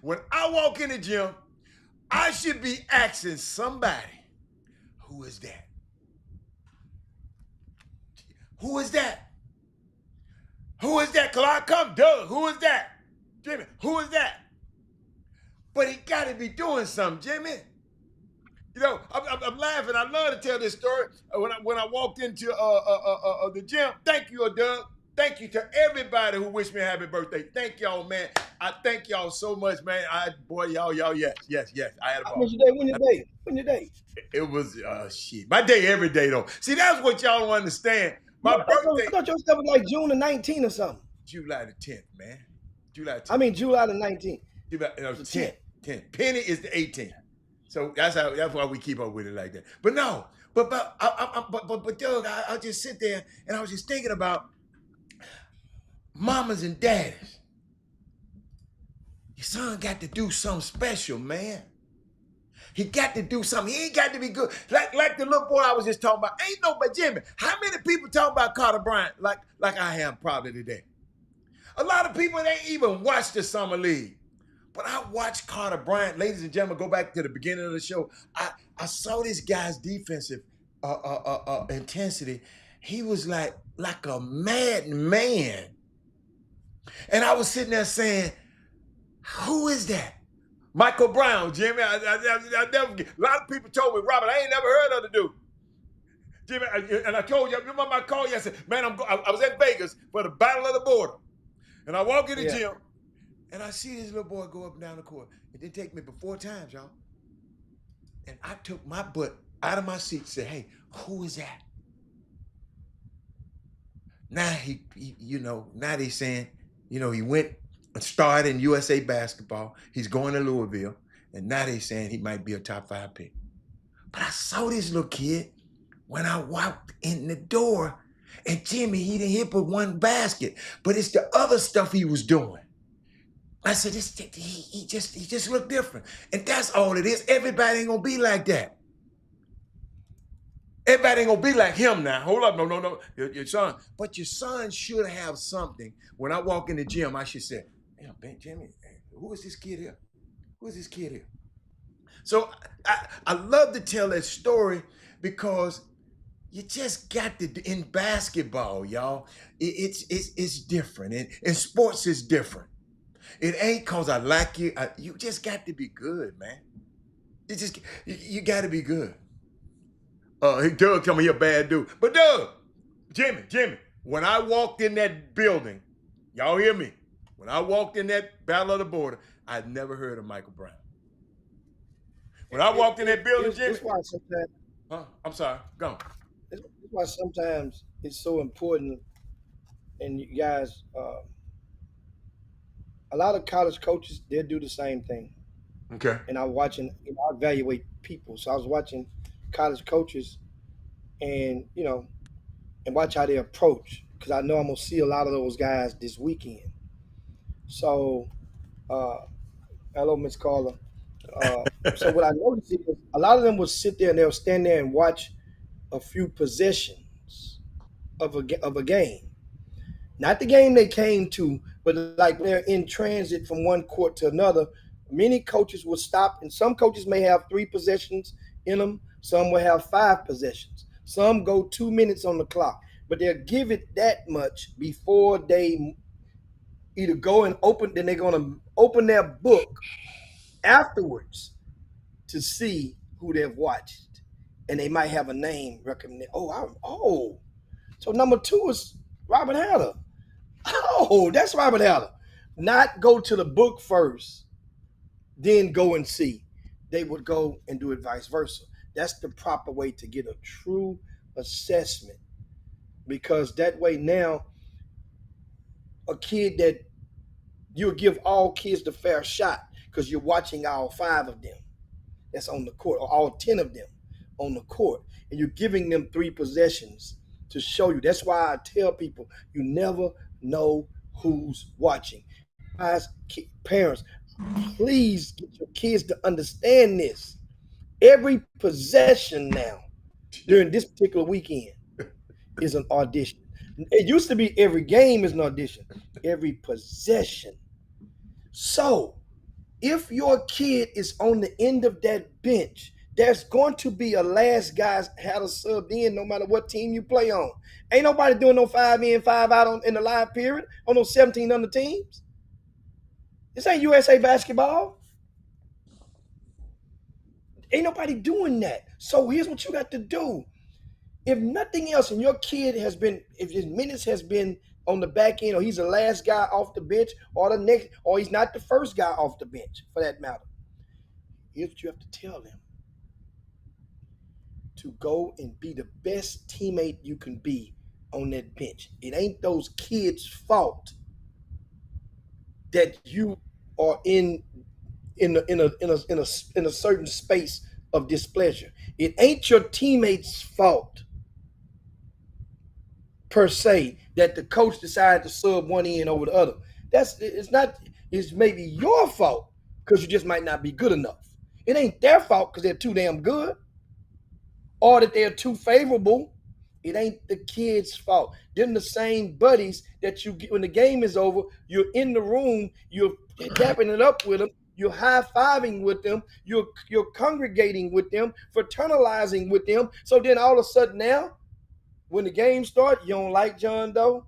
when I walk in the gym, I should be asking somebody, who is that? Who is that? Who is that? Because I come, Doug, who is that? Jimmy, who is that? But he got to be doing something, Jimmy. You know, I'm laughing. I love to tell this story. When I walked into the gym, thank you, Doug. Thank you to everybody who wished me a happy birthday. Thank y'all, man. I thank y'all so much, man. Y'all, yes. I had a ball. When your day? It was, shit. My day every day, though. See, that's what y'all don't understand. My birthday. I thought your stuff was like June the 19th or something. July the 10th, man. July 10th. I mean, July the 19th. July, no, 10th. Penny is the 18th. So that's why we keep up with it like that. But no, but Doug, I just sit there and I was just thinking about mamas and daddies. Your son got to do something special, man. He got to do something. He ain't got to be good. Like the little boy I was just talking about. Ain't nobody, Jimmy. How many people talk about Carter Bryant like I am probably today? A lot of people ain't even watched the summer league. But I watched Carter Bryant, ladies and gentlemen, go back to the beginning of the show. I saw this guy's defensive intensity. He was like a madman. And I was sitting there saying, who is that? Michael Brown, Jimmy. I never get. A lot of people told me, Robert, I ain't never heard of the dude. Jimmy, and I told you, remember I called you, I said, man, I was at Vegas for the Battle of the Border. And I walk in the gym, and I see this little boy go up and down the court. It didn't take me but 4 times, y'all. And I took my butt out of my seat and said, hey, who is that? Now now they saying, he went and started in USA basketball. He's going to Louisville. And now they saying he might be a top 5 pick. But I saw this little kid when I walked in the door. And Jimmy, he didn't hit but 1 basket. But it's the other stuff he was doing. I said, he just looked different. And that's all it is. Everybody ain't going to be like that. Everybody ain't going to be like him now. Hold up. No. Your son. But your son should have something. When I walk in the gym, I should say, hey, Ben, Jimmy, who is this kid here? Who is this kid here? So I love to tell that story because you just got to, in basketball, y'all, it's different. And sports is different. It ain't cause I like you. You just got to be good, man. You got to be good. Doug tell me he a bad dude. But Doug, Jimmy, when I walked in that building, y'all hear me? When I walked in that Battle of the Border, I'd never heard of Michael Brown. When I walked in that building, Jimmy. That's why sometimes. I'm sorry. Go on. That's why sometimes it's so important, and you guys, a lot of college coaches, they'll do the same thing. Okay. And I evaluate people. So I was watching college coaches and, and watch how they approach, because I know I'm going to see a lot of those guys this weekend. So, hello, Miss Carla. So what I noticed is a lot of them will sit there and they'll stand there and watch a few possessions of a game. Not the game they came to, but like they're in transit from one court to another. Many coaches will stop, and some coaches may have 3 possessions in them. Some will have 5 possessions. Some go 2 minutes on the clock, but they'll give it that much before they either go and open. Then they're going to open their book afterwards to see who they've watched, and they might have a name recommended. So number 2 is Robert Hatter. Oh, that's Robert Hatter. Not go to the book first, then go and see. They would go and do it vice versa. That's the proper way to get a true assessment, because that way now a kid that you'll give all kids the fair shot, because you're watching all 5 of them that's on the court, or all 10 of them on the court, and you're giving them 3 possessions to show you. That's why I tell people, you never know who's watching. Guys, parents, please get your kids to understand this. Every possession now during this particular weekend is an audition. It used to be every game is an audition, every possession. So if your kid is on the end of that bench, there's going to be a last guy had a subbed in no matter what team you play on. Ain't nobody doing no 5 in, 5 out in the live period on those 17 under teams. This ain't USA basketball. Ain't nobody doing that. So here's what you got to do. If nothing else, and your kid has been, if his minutes has been on the back end, or he's the last guy off the bench, or the next, or he's not the first guy off the bench, for that matter, here's what you have to tell them. To go and be the best teammate you can be on that bench. It ain't those kids' fault that you are in a certain space of displeasure. It ain't your teammates' fault per se that the coach decided to sub one end over the other. It's maybe your fault because you just might not be good enough. It ain't their fault because they're too damn good, or that they're too favorable. It ain't the kids' fault. Them the same buddies that you get when the game is over, you're in the room, you're dapping it up with them, You're high-fiving with them. You're congregating with them, fraternalizing with them. So then all of a sudden now, when the game starts, you don't like John Doe.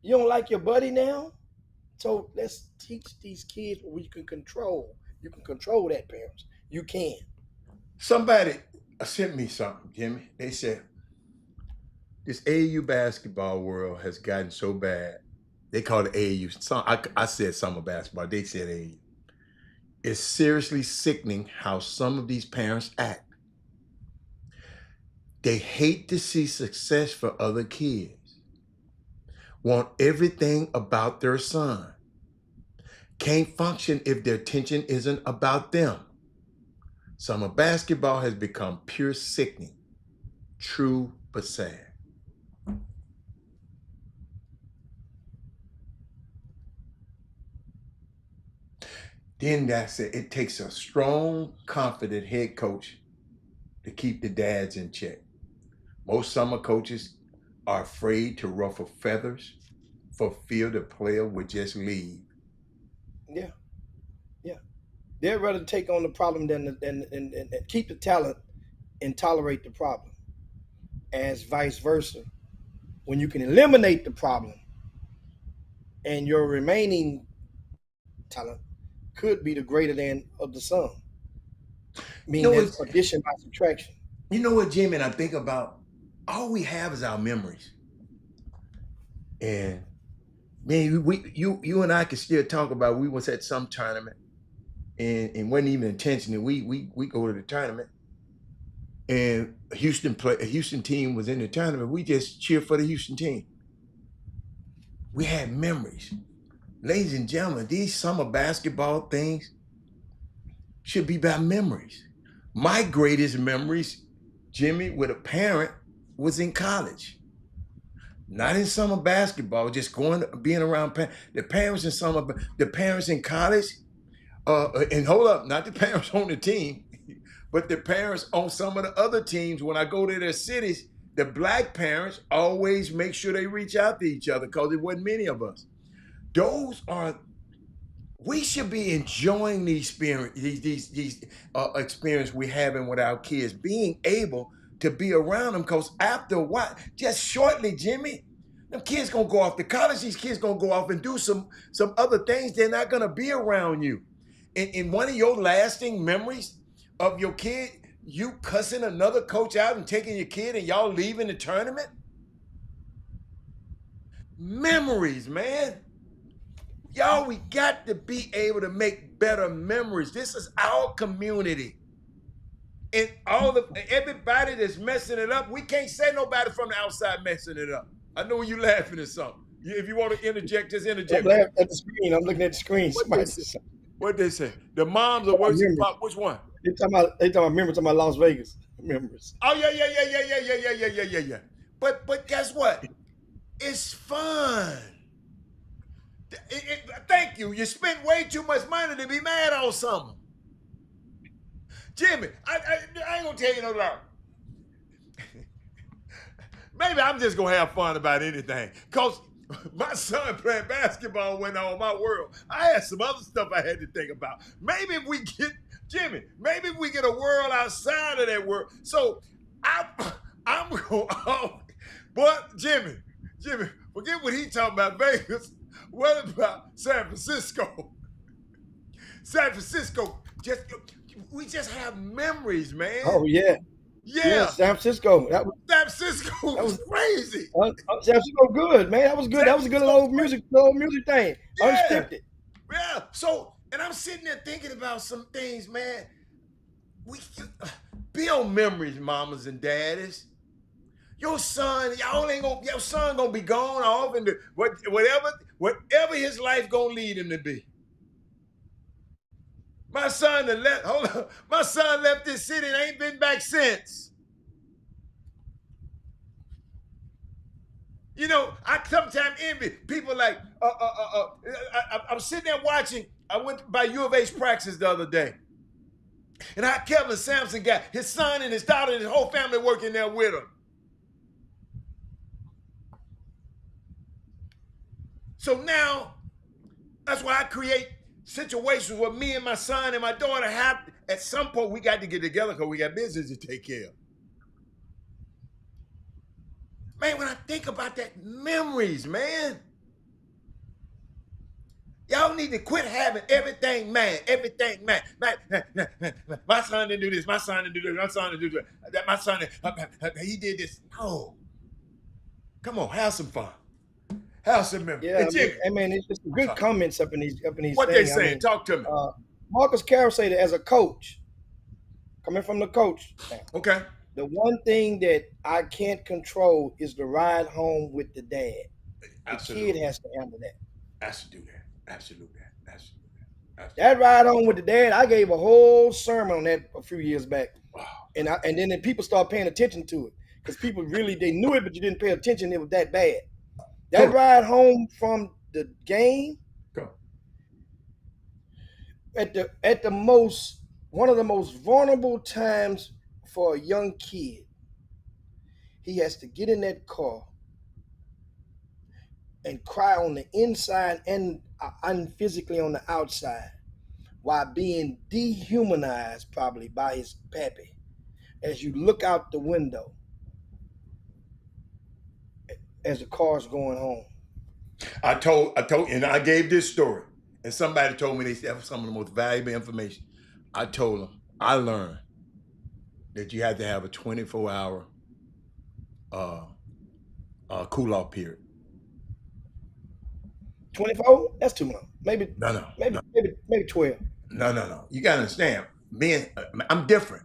You don't like your buddy now. So let's teach these kids what we can control. You can control that, parents. You can. Somebody sent me something, Jimmy. They said this AAU basketball world has gotten so bad. They call it AAU. I said summer basketball. They said AAU. It's seriously sickening how some of these parents act. They hate to see success for other kids. Want everything about their son. Can't function if their attention isn't about them. Summer basketball has become pure sickening. True but sad. Then that's it. It takes a strong, confident head coach to keep the dads in check. Most summer coaches are afraid to ruffle feathers for fear the player would just leave. Yeah. They'd rather take on the problem than keep the talent and tolerate the problem. As vice versa. When you can eliminate the problem and your remaining talent could be the greater than of the sum. Meaning that's addition by subtraction. You know what, Jimmy, and I think about all we have is our memories. And man, you and I can still talk about we was at some tournament and wasn't even intentional. We go to the tournament and a Houston team was in the tournament. We just cheer for the Houston team. We had memories. Ladies and gentlemen, these summer basketball things should be about memories. My greatest memories, Jimmy, with a parent was in college. Not in summer basketball, just being around the parents in the parents in college, and hold up, not the parents on the team, but the parents on some of the other teams. When I go to their cities, the black parents always make sure they reach out to each other because there wasn't many of us. We should be enjoying these experience we're having with our kids, being able to be around them, because after a while, just shortly, Jimmy, them kids gonna go off to college. These kids gonna go off and do some other things. They're not gonna be around you. In one of your lasting memories of your kid, you cussing another coach out and taking your kid and y'all leaving the tournament? Memories, man. Y'all, we got to be able to make better memories. This is our community. And everybody that's messing it up, we can't say nobody from the outside messing it up. I know you're laughing at something. If you want to interject, just interject. I'm laughing at the screen. I'm looking at the screen. What they say? The moms are worse about which one? They talking about memories, talking about Las Vegas memories. Oh yeah. But guess what? It's fun. Thank you. You spent way too much money to be mad on something. Jimmy, I ain't gonna tell you no lie. Maybe I'm just gonna have fun about anything. Cause my son playing basketball went on my world. I had some other stuff I had to think about. Maybe if we get a world outside of that world. So I'm going, but Jimmy, forget what he talking about Vegas. What about San Francisco? San Francisco, we just have memories, man. Oh yeah. Yeah, San Francisco. San Francisco was crazy. San Francisco good, man. That was good. That was a good old music thing. Yeah. Unscripted. Yeah. So, and I'm sitting there thinking about some things, man. We build memories, mamas and daddies. Your son gonna be gone off into whatever his life gonna lead him to be. My son left this city and ain't been back since. You know, I sometimes envy people like, I'm sitting there watching, I went by U of H practice the other day. And how Kevin Sampson got his son and his daughter and his whole family working there with him. So now, that's why I create situations where me and my son and my daughter have, at some point, we got to get together because we got business to take care of. Man, when I think about that, memories, man. Y'all need to quit having everything man, everything man. My son didn't do this, my son didn't do this, my son didn't do that, my son, he did this. No. Come on, have some fun. Have some memories. Yeah, Jimmy, I mean, it's just good comments up in these what things. they saying? Talk to me. Marcus Carroll said that as a coach, coming from the coach. Okay. The one thing that I can't control is the ride home with the dad. Absolutely. The kid has to handle that. Has to do that. Absolutely. That ride home with the dad, I gave a whole sermon on that a few years back. Wow. And then people start paying attention to it. Because people really, they knew it, but you didn't pay attention. It was that bad. That ride home from the game, at the most, one of the most vulnerable times for a young kid, he has to get in that car and cry on the inside and physically on the outside while being dehumanized probably by his pappy as you look out the window as the car's going home. I told, and I gave this story, and somebody told me they said some of the most valuable information. I told them, I learned that you had to have a 24-hour cool-off period. 24? That's too long. Maybe 12. No. You gotta understand, I'm different.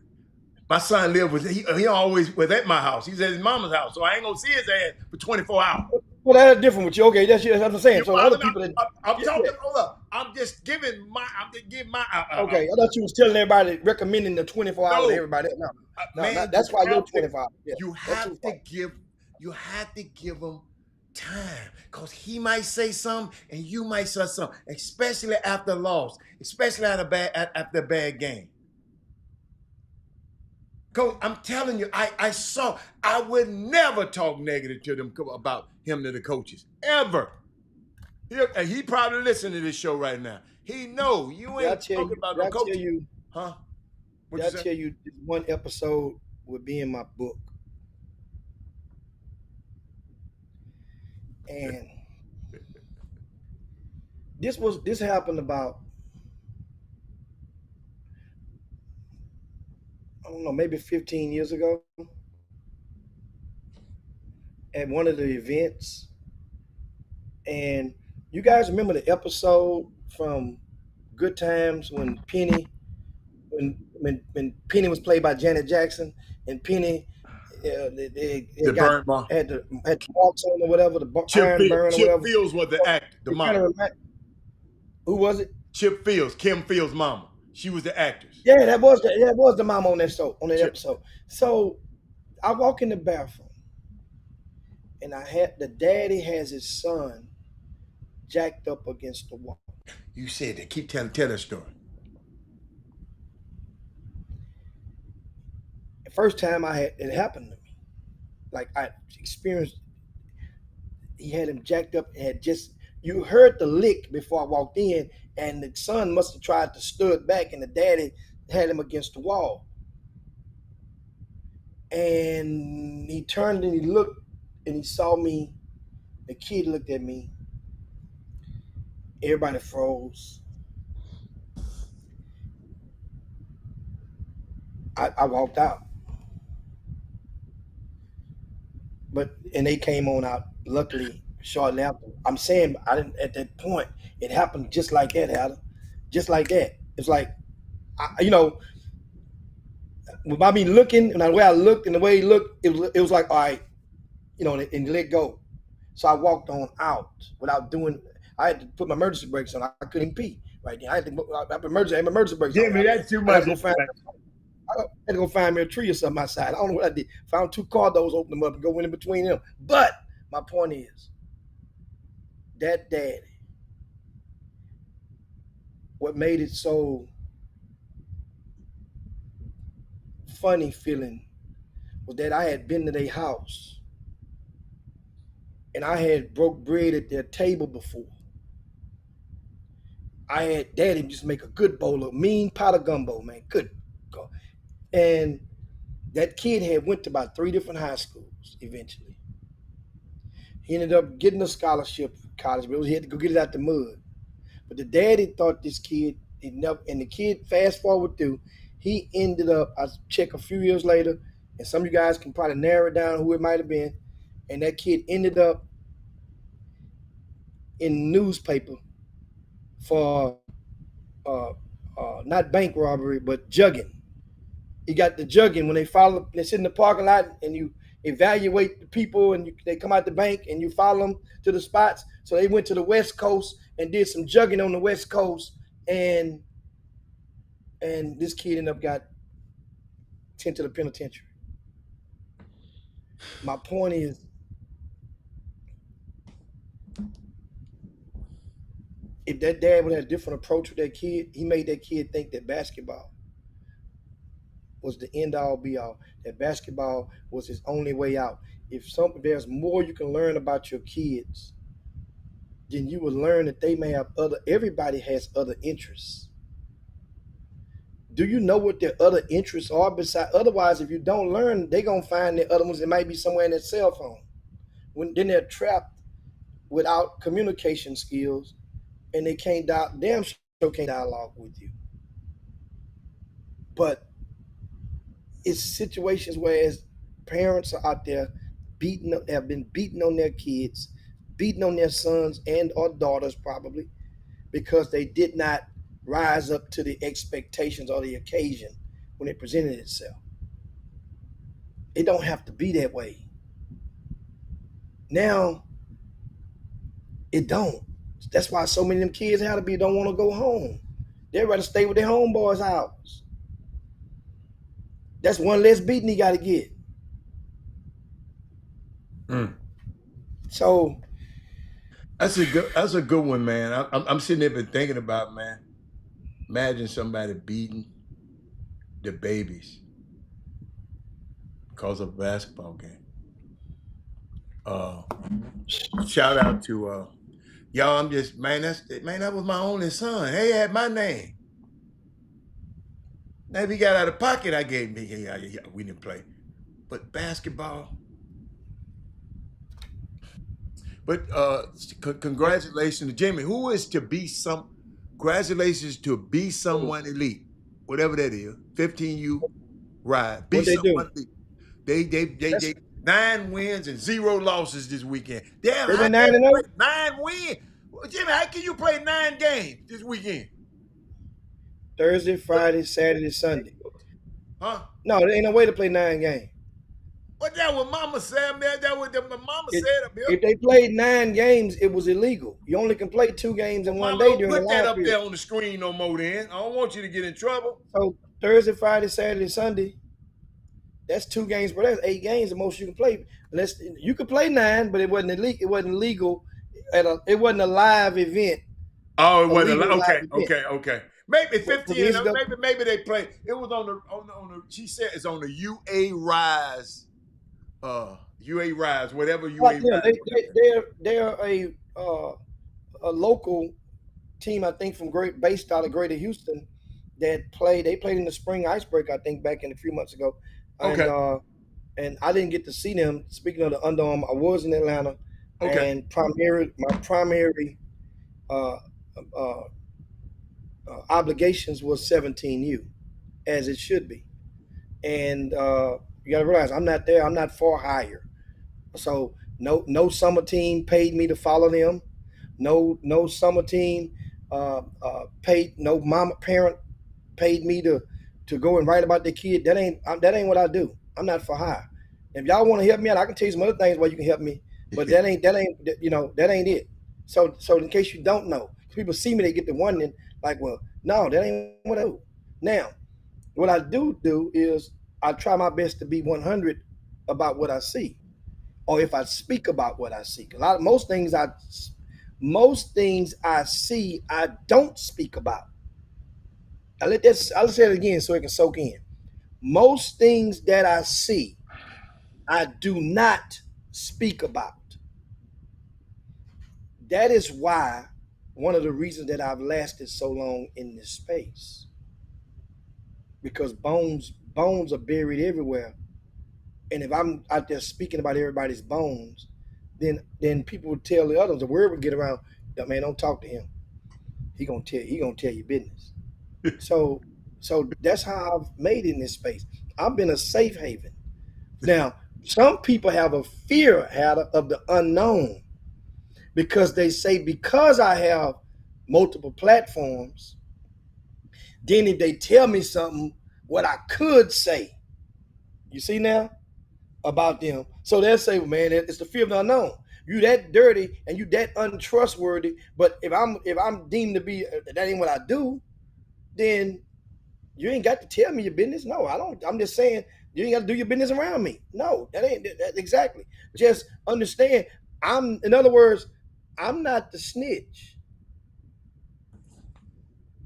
My son lived with, he always was at my house. He's at his mama's house, so I ain't gonna see his ass for 24 hours. Well, that's different with you. Okay, that's what I'm saying. So other people that I'm talking. Hold up. I'm just giving my. Okay, I thought you was telling everybody, recommending the 24 hours to everybody. No, man, that's why you're 24 hours. Yeah, you have to give them time, because he might say something and you might say something, especially after a loss, especially after a bad game. Coach, I'm telling you, I would never talk negative to them about him to the coaches, ever. He probably listening to this show right now. He know you ain't talking about no coaches. Huh? I'll tell you, this one episode would be in my book. And this happened about, I don't know, maybe 15 years ago at one of the events. And you guys remember the episode from Good Times when Penny was played by Janet Jackson, and Penny had the marks on or whatever, the iron burn or whatever. Chip Fields was the actor, the mom. Who was it? Chip Fields, Kim Fields' mama. She was the actress. Yeah, that was the mama on that show, on that episode. So I walk in the bathroom, and the daddy has his son jacked up against the wall. You said that. Keep tell that story. The first time it happened to me, like I experienced, he had him jacked up and you heard the lick before I walked in, and the son must have tried to stood back, and the daddy had him against the wall. And he turned and he looked and he saw me. The kid looked at me. Everybody froze. I walked out. And they came on out, luckily, shortly after. I'm saying, I didn't, at that point, it happened just like that, Adam. Just like that. It's like, by me looking, and the way I looked and the way he looked, it was like, all right, and let go. So I walked on out without I had to put my emergency brakes on. I couldn't pee right then. I had emergency brakes on. Jimmy, that's too much. I had to go find me a tree or something outside. I don't know what I did. Found 2 car doors, opened them up, and go in between them. But my point is, that daddy, what made it so funny feeling was that I had been to their house and I had broke bread at their table before. I had daddy just make a good bowl of mean pot of gumbo, man. Good. And that kid had went to about 3 different high schools eventually. He ended up getting a scholarship for college, but he had to go get it out the mud. But the daddy thought this kid, he never, and the kid, fast forward through, he ended up, I checked a few years later, and some of you guys can probably narrow it down who it might have been. And that kid ended up in newspaper for not bank robbery, but jugging. He got the jugging when they sit in the parking lot and you evaluate the people and they come out the bank and you follow them to the spots. So they went to the West Coast and did some jugging on the West Coast, and this kid ended up got sent to the penitentiary. My point is, if that dad would have a different approach with that kid, he made that kid think that basketball was the end all be all, that basketball was his only way out. If there's more you can learn about your kids, then you will learn that they may have everybody has other interests. Do you know what their other interests are? Besides, otherwise, if you don't learn, they're gonna find the other ones. It might be somewhere in their cell phone. Then they're trapped without communication skills, and they can't damn sure can't dialogue with you. But it's situations where as parents are out there have been beating on their kids, beating on their sons and or daughters probably because they did not rise up to the expectations or the occasion when it presented itself. It don't have to be that way. Now, it don't. That's why so many of them kids don't want to go home. They'd rather stay with their homeboys' house. That's one less beating he got to get. So that's a good one, man. I'm sitting there been thinking about, man. Imagine somebody beating the babies because of a basketball game. Shout out to y'all. I'm just that was my only son. Hey, had my name. Now if he got out of pocket, I gave him. Yeah, we didn't play, but basketball. But congratulations to Jimmy, who is to be some. Congratulations to be someone elite, whatever that is. 15U ride. Be someone elite. They 9 wins and 0 losses this weekend. Damn, they how been can 9 and you 0? play 9 wins? Jimmy, how can you play 9 games this weekend? Thursday, Friday, Saturday, Sunday. Huh? No, there ain't no way to play 9 games. What that what Mama said, man? That what my Mama said up here. If they played 9 games, it was illegal. You only can play 2 games in one Mama, day don't during the put that live up period. there on the screen no more. Then I don't want you to get in trouble. So Thursday, Friday, Saturday, Sunday. That's 2 games, but that's 8 games the most you can play. You could play 9, but it wasn't illegal. It wasn't legal. It wasn't a live event. Oh, it wasn't. Okay. Maybe 15. Maybe they played. It was on the. She said it's on the UA Rise. UA Rise, whatever UA Rise. They're a local team, I think, based out of Greater Houston that they played in the spring icebreaker, I think, back in a few months ago. And I didn't get to see them. Speaking of the Under Armour, I was in Atlanta, and my primary obligations was 17U, as it should be. And you got to realize I'm not there. I'm not for hire. So no summer team paid me to follow them. No summer team paid. No parent paid me to go and write about the kid. That ain't what I do. I'm not for hire. If y'all want to help me out, I can tell you some other things where you can help me. But that ain't it. So in case you don't know, people see me, they get to wondering like, well, no, that ain't what I do. Now, what I do is I try my best to be 100 about what I see, or if I speak about what I see. Most things I see, I don't speak about. I'll say it again so it can soak in. Most things that I see, I do not speak about. That is why one of the reasons that I've lasted so long in this space, because bones are buried everywhere. And if I'm out there speaking about everybody's bones, then people would tell the others, the word would get around, that man, don't talk to him. He gonna tell you business. So so that's how I've made it in this space. I've been a safe haven. Now, some people have a fear, Hatter, of the unknown, because they say, because I have multiple platforms, then if they tell me something, what I could say, you see now, about them. So they'll say, well, man, it's the fear of the unknown. You that dirty and you that untrustworthy. But if I'm deemed to be that ain't what I do, then you ain't got to tell me your business. No, I don't. I'm just saying you ain't got to do your business around me. No, that ain't that, exactly. Just understand. In other words, I'm not the snitch.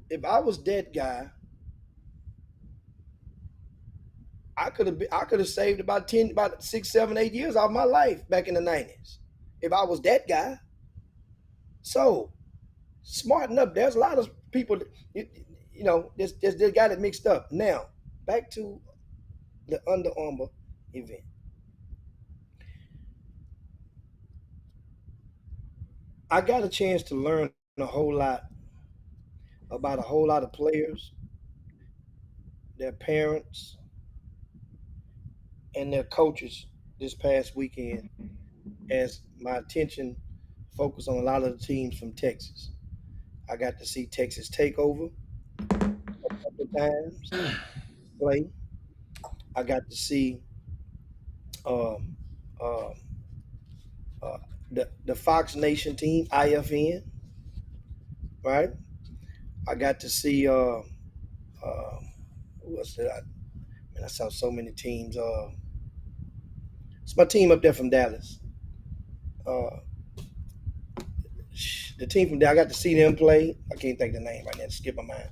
If I was that guy, I could have saved about 6, 7, 8 years out of my life back in the 90s. If I was that guy. So smarten up. There's a lot of people, they got it mixed up. Now, back to the Under Armour event. I got a chance to learn a whole lot about a whole lot of players, their parents, and their coaches this past weekend, as my attention focused on a lot of the teams from Texas. I got to see Texas take over a couple of times play. I got to see um, uh, the Fox Nation team, IFN, right? I got to see what's that? Man, I saw so many teams. It's my team up there from Dallas. Uh, the team from Dallas, I got to see them play. I can't think of the name right now. Skip my mind.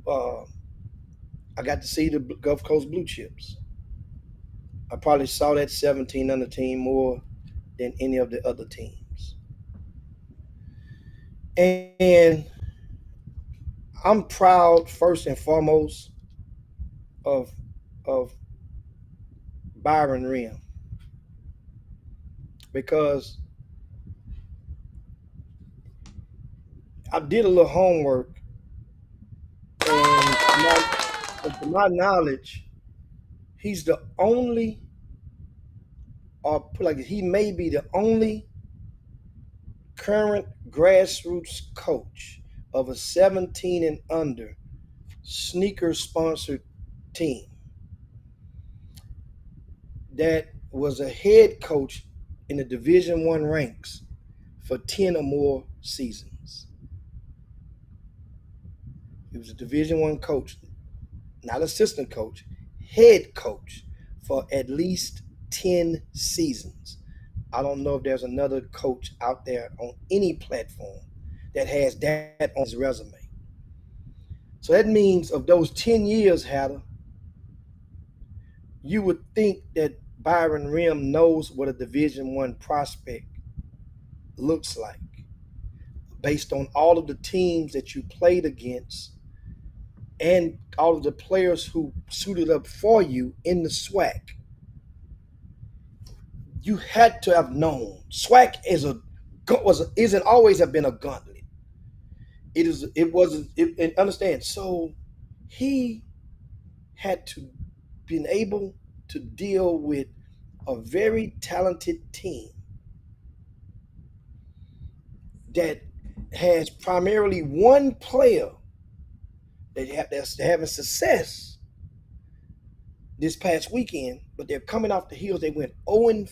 Uh, I got to see the Gulf Coast Blue Chips. I probably saw that 17 under team more than any of the other teams. And I'm proud, first and foremost, of of Byron Rim, because I did a little homework, and to my knowledge, he's the only, or put like he may be the only current grassroots coach of a 17 and under sneaker sponsored team that was a head coach in the Division One ranks for 10 or more seasons. He was a Division One coach, not assistant coach, head coach for at least 10 seasons. I don't know if there's another coach out there on any platform that has that on his resume. So that means of those 10 years, Hatter, you would think that Byron Rim knows what a Division One prospect looks like based on all of the teams that you played against and all of the players who suited up for you in the SWAC. You had to have known SWAC isn't always have been a gauntlet. It wasn't it, and understand. So he had to been able to deal with a very talented team that has primarily one player that's having success this past weekend, but they're coming off the heels. They went 0-4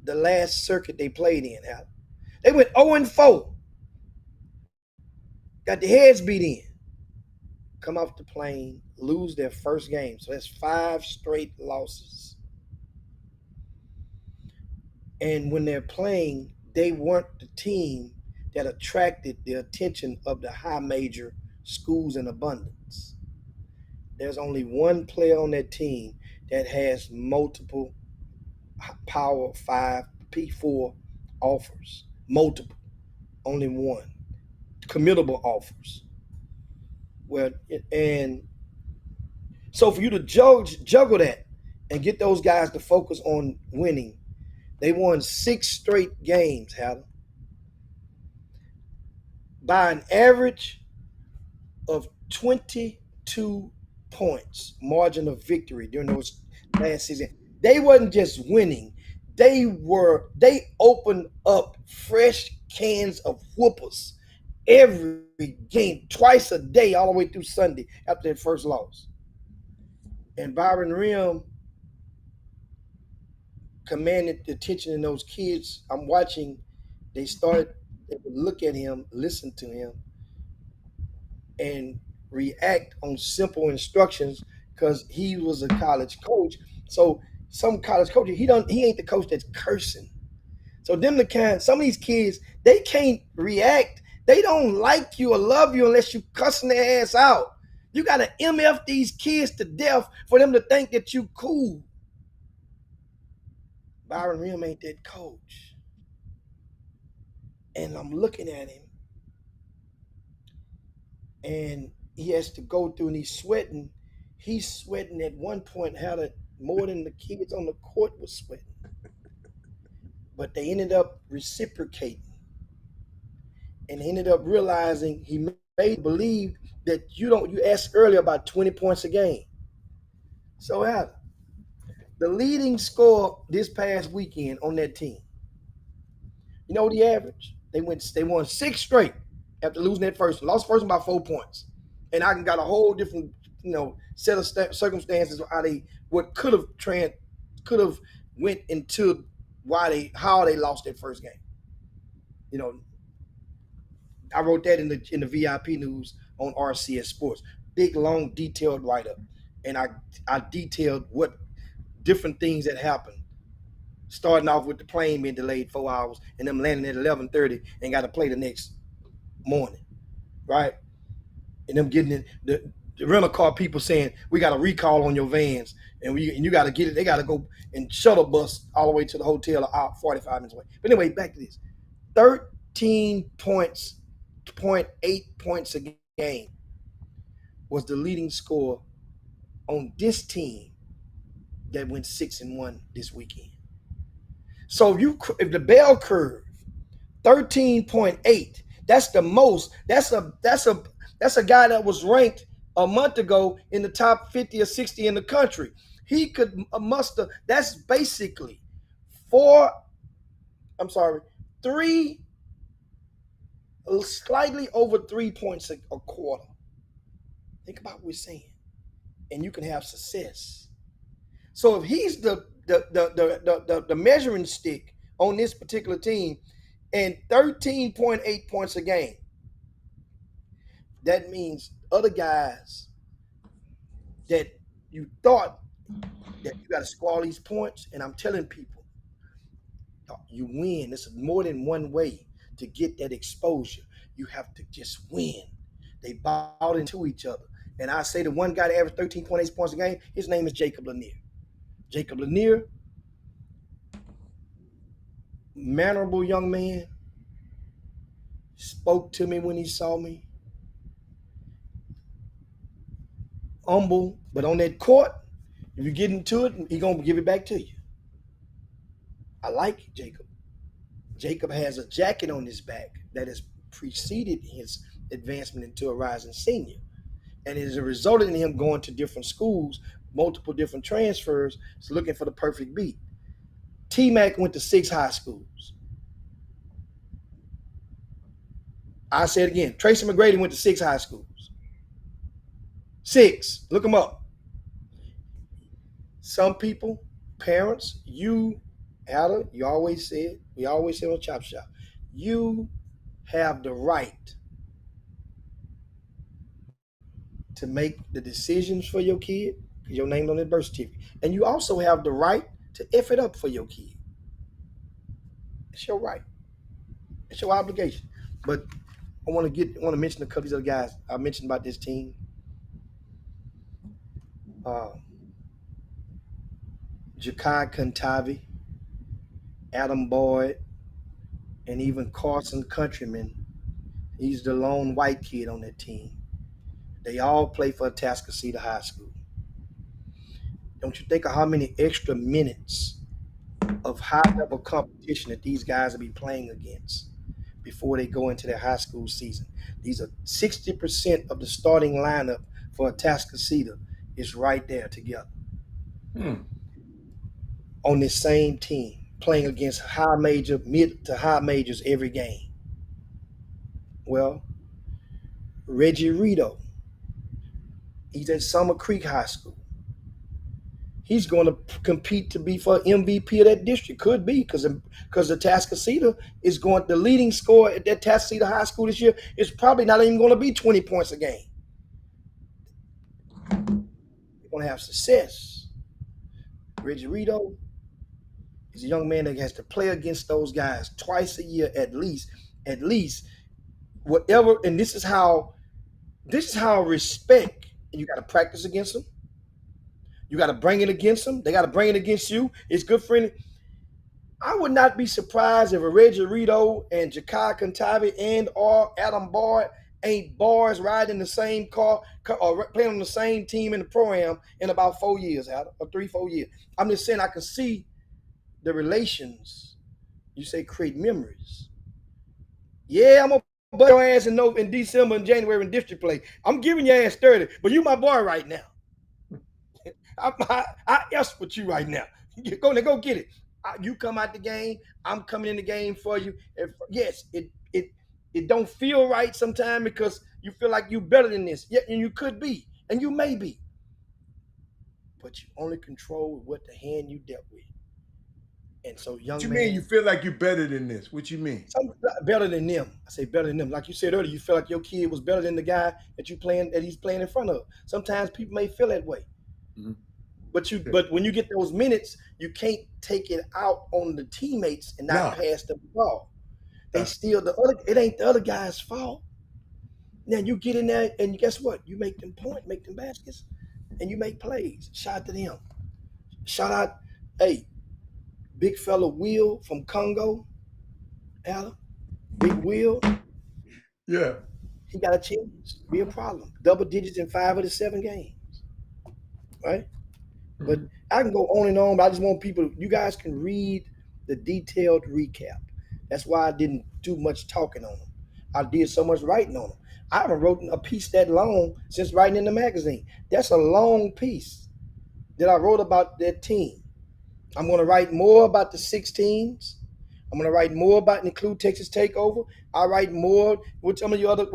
the last circuit they played in. They went 0-4, got their heads beat in, come off the plane, lose their first game. So that's 5 straight losses. And when they're playing, they weren't the team that attracted the attention of the high major schools in abundance. There's only one player on that team that has multiple Power 5, P4 offers, multiple only one. Committable offers. Well, and so for you to juggle that and get those guys to focus on winning, they won 6 straight games, Hal, by an average of 22 points margin of victory during those last season. They wasn't just winning; they opened up fresh cans of whoopers every game, twice a day, all the way through Sunday after their first loss. And Byron Rim commanded the attention of those kids. I'm watching. They would look at him, listen to him, and react on simple instructions because he was a college coach. So some college coaches, he ain't the coach that's cursing. So some of these kids, they can't react. They don't like you or love you unless you cussing their ass out. You gotta MF these kids to death for them to think that you cool. Byron Rim ain't that coach. And I'm looking at him, and he has to go through, and he's sweating. He's sweating at one point, had it more than the kids on the court was sweating. But they ended up reciprocating, and ended up realizing he made believe that you asked earlier about 20 points a game. So Adam, the leading scorer this past weekend on that team, you know the average? They won 6 straight after losing that first one. Lost first one by 4 points. And I got a whole different, set of circumstances what could have went into how they lost that first game. I wrote that in the VIP news on RCS Sports. Big, long, detailed write up, and I detailed what different things that happened. Starting off with the plane being delayed 4 hours and them landing at 11:30 and got to play the next morning, right? And them getting it, the rental car people saying we got a recall on your vans and you got to get it. They got to go and shuttle bus all the way to the hotel, 45 minutes away. But anyway, back to this: 13 points, 0.8 points a game was the leading score on this team that went 6-1 this weekend. So if the bell curve 13.8, that's the most. That's a guy that was ranked a month ago in the top 50 or 60 in the country. He could muster. That's basically three, slightly over 3 points a quarter. Think about what we're saying, and you can have success. So if he's the measuring stick on this particular team, and 13.8 points a game, that means other guys that you thought that you got to score all these points, and I'm telling people, you win. This is more than one way to get that exposure. You have to just win. They bought into each other. And I say the one guy that averaged 13.8 points a game, his name is Jacob Lanier. Jacob Lanier, mannerable young man, spoke to me when he saw me. Humble, but on that court, if you get into it, he's going to give it back to you. I like Jacob. Jacob has a jacket on his back that has preceded his advancement into a rising senior. And it has resulted in him going to different schools, multiple different transfers, looking for the perfect beat. T-Mac went to 6 high schools. I say it again. Tracy McGrady went to 6 high schools. 6. Look them up. Some people, parents, Ada, you always say it. We always say on Chop Shop, you have the right to make the decisions for your kid, because your name's on their birth certificate. And you also have the right to F it up for your kid. It's your right. It's your obligation. But I want to mention a couple of these other guys I mentioned about this team. Jakai Kantavi, Adam Boyd, and even Carson Countryman He's the lone white kid on that team. They all play for Atascocita High School. Don't you think of how many extra minutes of high-level competition that these guys will be playing against before they go into their high school season? These are 60% of the starting lineup for Atascocita is right there together on this same team, playing against mid to high majors every game. Well, Reggie Rito, he's at Summer Creek High School. He's going to compete to be for MVP of that district. Could be because Atascocita is going. The leading scorer at that Atascocita High School this year is probably not even going to be 20 points a game. They're going to have success. Reggie Rito is a young man that has to play against those guys twice a year at least. Whatever, and this is how respect. And you got to practice against them. You got to bring it against them. They got to bring it against you. It's good for any. I would not be surprised if a Reggie Rito and Jakai Kantabi and or Adam Bard ain't bars riding in the same car or playing on the same team in the pro-am in about 4 years, Adam, or 3-4 years. I'm just saying I can see the relations. You say create memories. Yeah, I'm gonna butt your ass in December and January in district play. I'm giving your ass 30, but you my boy right now. I ask with you right now. Go get it. You come out the game. I'm coming in the game for you. And yes, it don't feel right sometimes because you feel like you better than this. Yeah, and you could be, and you may be, but you only control what the hand you dealt with. And so, young man, what you mean? You feel like you're better than this? What you mean? Better than them. I say better than them. Like you said earlier, you feel like your kid was better than the guy that he's playing in front of. Sometimes people may feel that way. Mm-hmm. But when you get those minutes, you can't take it out on the teammates and not pass the ball. They steal it ain't the other guy's fault. Now you get in there and guess what? You make them baskets, and you make plays. Shout out to them. Shout out, hey, big fella Will from Congo, Adam. Big Will. Yeah. He got a chance to be a problem. Double digits in 5 of the 7 games. Right? But I can go on and on, but I just want you guys can read the detailed recap. That's why I didn't do much talking on them. I did so much writing on them. I haven't written a piece that long since writing in the magazine. That's a long piece that I wrote about that team. I'm going to write more about the 16s. I'm going to write more about include Texas Takeover. I write more with some of the other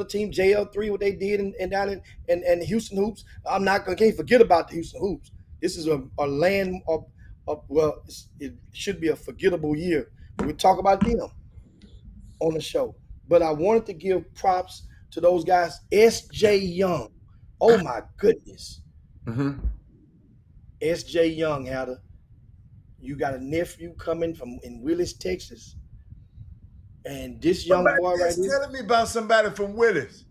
teams, JL3, what they did and down in Houston Hoops. Can't forget about the Houston Hoops. This is a land of well, it should be a forgettable year. We talk about them on the show. But I wanted to give props to those guys. S.J. Young. Oh, my goodness. Mm-hmm. S.J. Young, Ada. You got a nephew coming from in Willis, Texas. And this young boy right here. Telling me about somebody from Willis.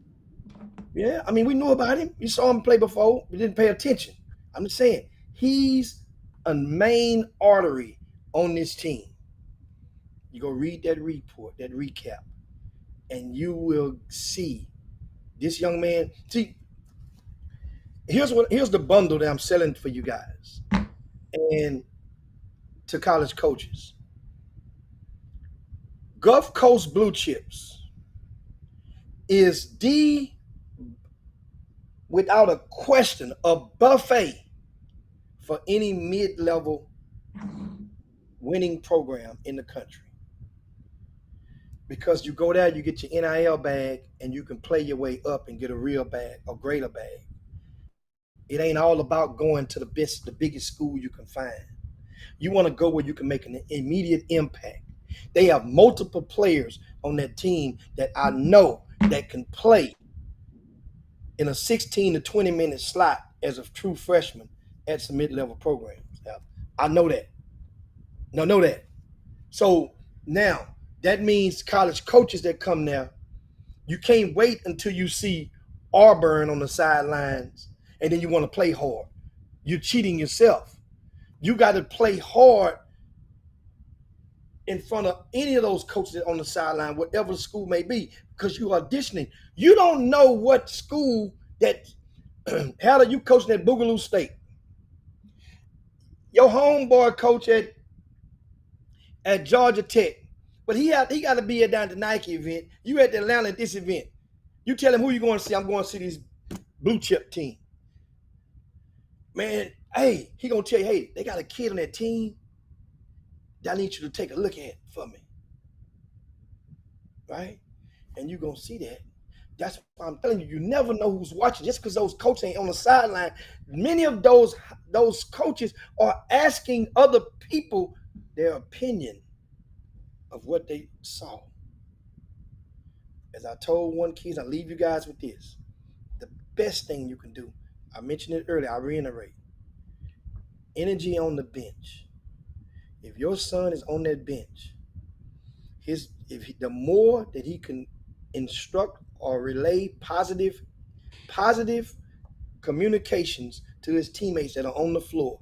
Yeah, I mean, we knew about him. You saw him play before. We didn't pay attention. I'm just saying, he's a main artery on this team. You go read that report, that recap, and you will see this young man. See, here's the bundle that I'm selling for you guys and to college coaches. Gulf Coast Blue Chips is without a question, a buffet for any mid-level winning program in the country. Because you go there, you get your NIL bag, and you can play your way up and get a real bag, a greater bag. It ain't all about going to the biggest school you can find. You want to go where you can make an immediate impact. They have multiple players on that team that I know that can play in a 16 to 20 minute slot as a true freshman at some mid-level programs. I know that. Know that. So now that means college coaches that come there, you can't wait until you see Auburn on the sidelines and then you want to play hard. You're cheating yourself. You got to play hard in front of any of those coaches on the sideline, whatever the school may be, because you're auditioning. You don't know what school that, how are you coaching at Boogaloo State? Your homeboy coach at Georgia Tech, but he got to be down at the Nike event. You at the Atlanta at this event. You tell him who you going to see. I'm going to see this blue chip team. Man, hey, he going to tell you, hey, they got a kid on that team that I need you to take a look at for me. Right? And you're going to see that. That's why I'm telling you, you never know who's watching. Just because those coaches ain't on the sideline, many of those coaches are asking other people their opinion of what they saw. As I told one kid, I leave you guys with this. The best thing you can do, I mentioned it earlier, I reiterate, energy on the bench. If your son is on that bench, the more that he can instruct or relay positive communications to his teammates that are on the floor,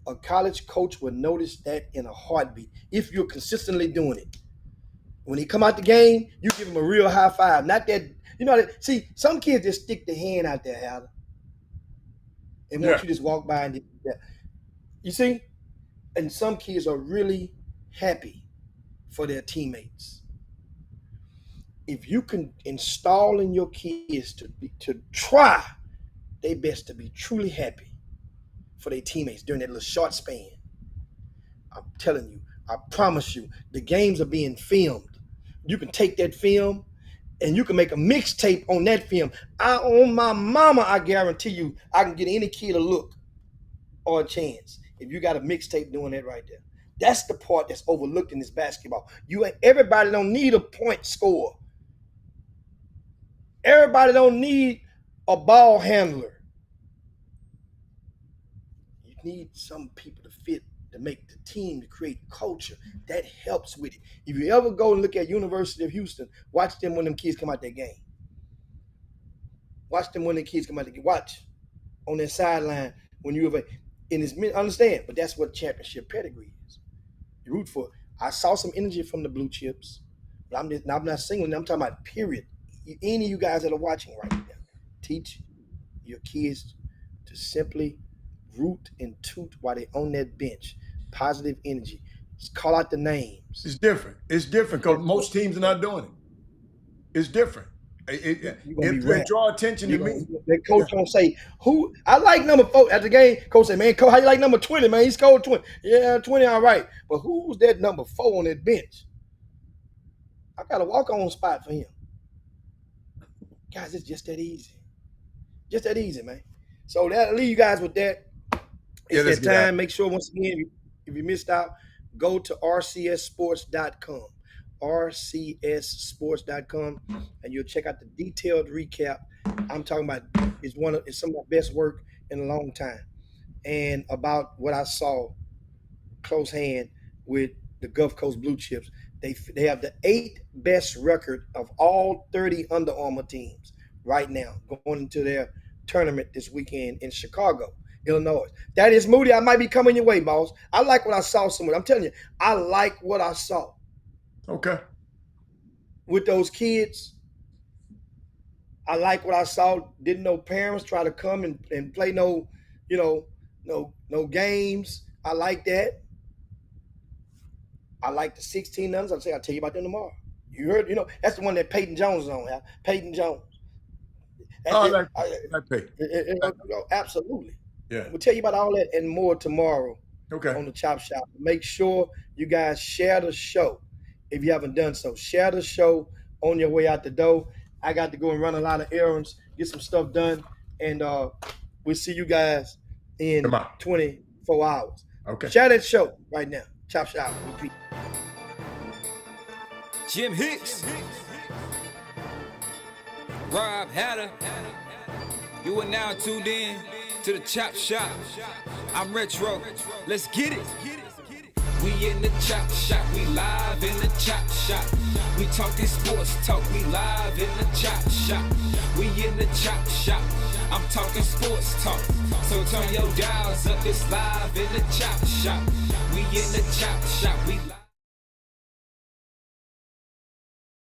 a college coach will notice that in a heartbeat if you're consistently doing it. When he come out the game, you give him a real high five. Not that, see, some kids just stick their hand out there, Howard, and want you to just walk by and do that. You see? And some kids are really happy for their teammates. If you can install in your kids to try their best to be truly happy for their teammates during that little short span, I'm telling you, I promise you, the games are being filmed. You can take that film and you can make a mixtape on that film. On my mama, I guarantee you, I can get any kid a look or a chance if you got a mixtape doing that right there. That's the part that's overlooked in this basketball. Everybody don't need a point scorer. Everybody don't need a ball handler. You need some people to fit, to make the team, to create culture. That helps with it. If you ever go and look at University of Houston, watch them when them kids come out their game. Watch them when the kids come out their game. Watch on their sideline when you ever, and it's, understand, but that's what championship pedigree is. You root for it. I saw some energy from the blue chips, but I'm not singling. I'm talking about period. Any of you guys that are watching right now, teach your kids to simply root and toot while they're on that bench. Positive energy. Just call out the names. It's different. It's different because most teams are not doing it. It's different. It draw attention to me. That coach gonna say, "Who? I like number 4 at the game." Coach say, "Man, coach, how you like number 20? Man, he scored 20. Yeah, 20, all right. But who's that number 4 on that bench? I got a walk-on spot for him." Guys, it's just that easy. Just that easy, man. So that'll leave you guys with that. It's that time. Make sure, once again, if you missed out, go to rcssports.com. rcssports.com, and you'll check out the detailed recap. I'm talking about it's some of my best work in a long time, and about what I saw close hand with the Gulf Coast Blue Chips. They have the 8th best record of all 30 Under Armour teams right now going into their tournament this weekend in Chicago, Illinois. That is Moody. I might be coming your way, boss. I like what I saw somewhere. I'm telling you, I like what I saw. Okay. With those kids, I like what I saw. Didn't no parents try to come and play no games. I like that. I like the 16 numbers. I'll tell you about them tomorrow. You heard, that's the one that Peyton Jones is on. Peyton Jones. I like Peyton. Absolutely. Yeah. We'll tell you about all that and more tomorrow. Okay. On the Chop Shop. Make sure you guys share the show. If you haven't done so, share the show on your way out the door. I got to go and run a lot of errands, get some stuff done, and we'll see you guys in 24 hours. Okay. Share that show right now. Chop Shop. Repeat. Jim Hicks, Rob Hatter, you are now tuned in to the Chop Shop. I'm Retro. Let's get it. We in the Chop Shop. We live in the Chop Shop. We talking sports talk. We live in the Chop Shop. We in the Chop Shop. I'm talking sports talk. So turn your dials up. It's live in the Chop Shop. We in the Chop Shop. We live.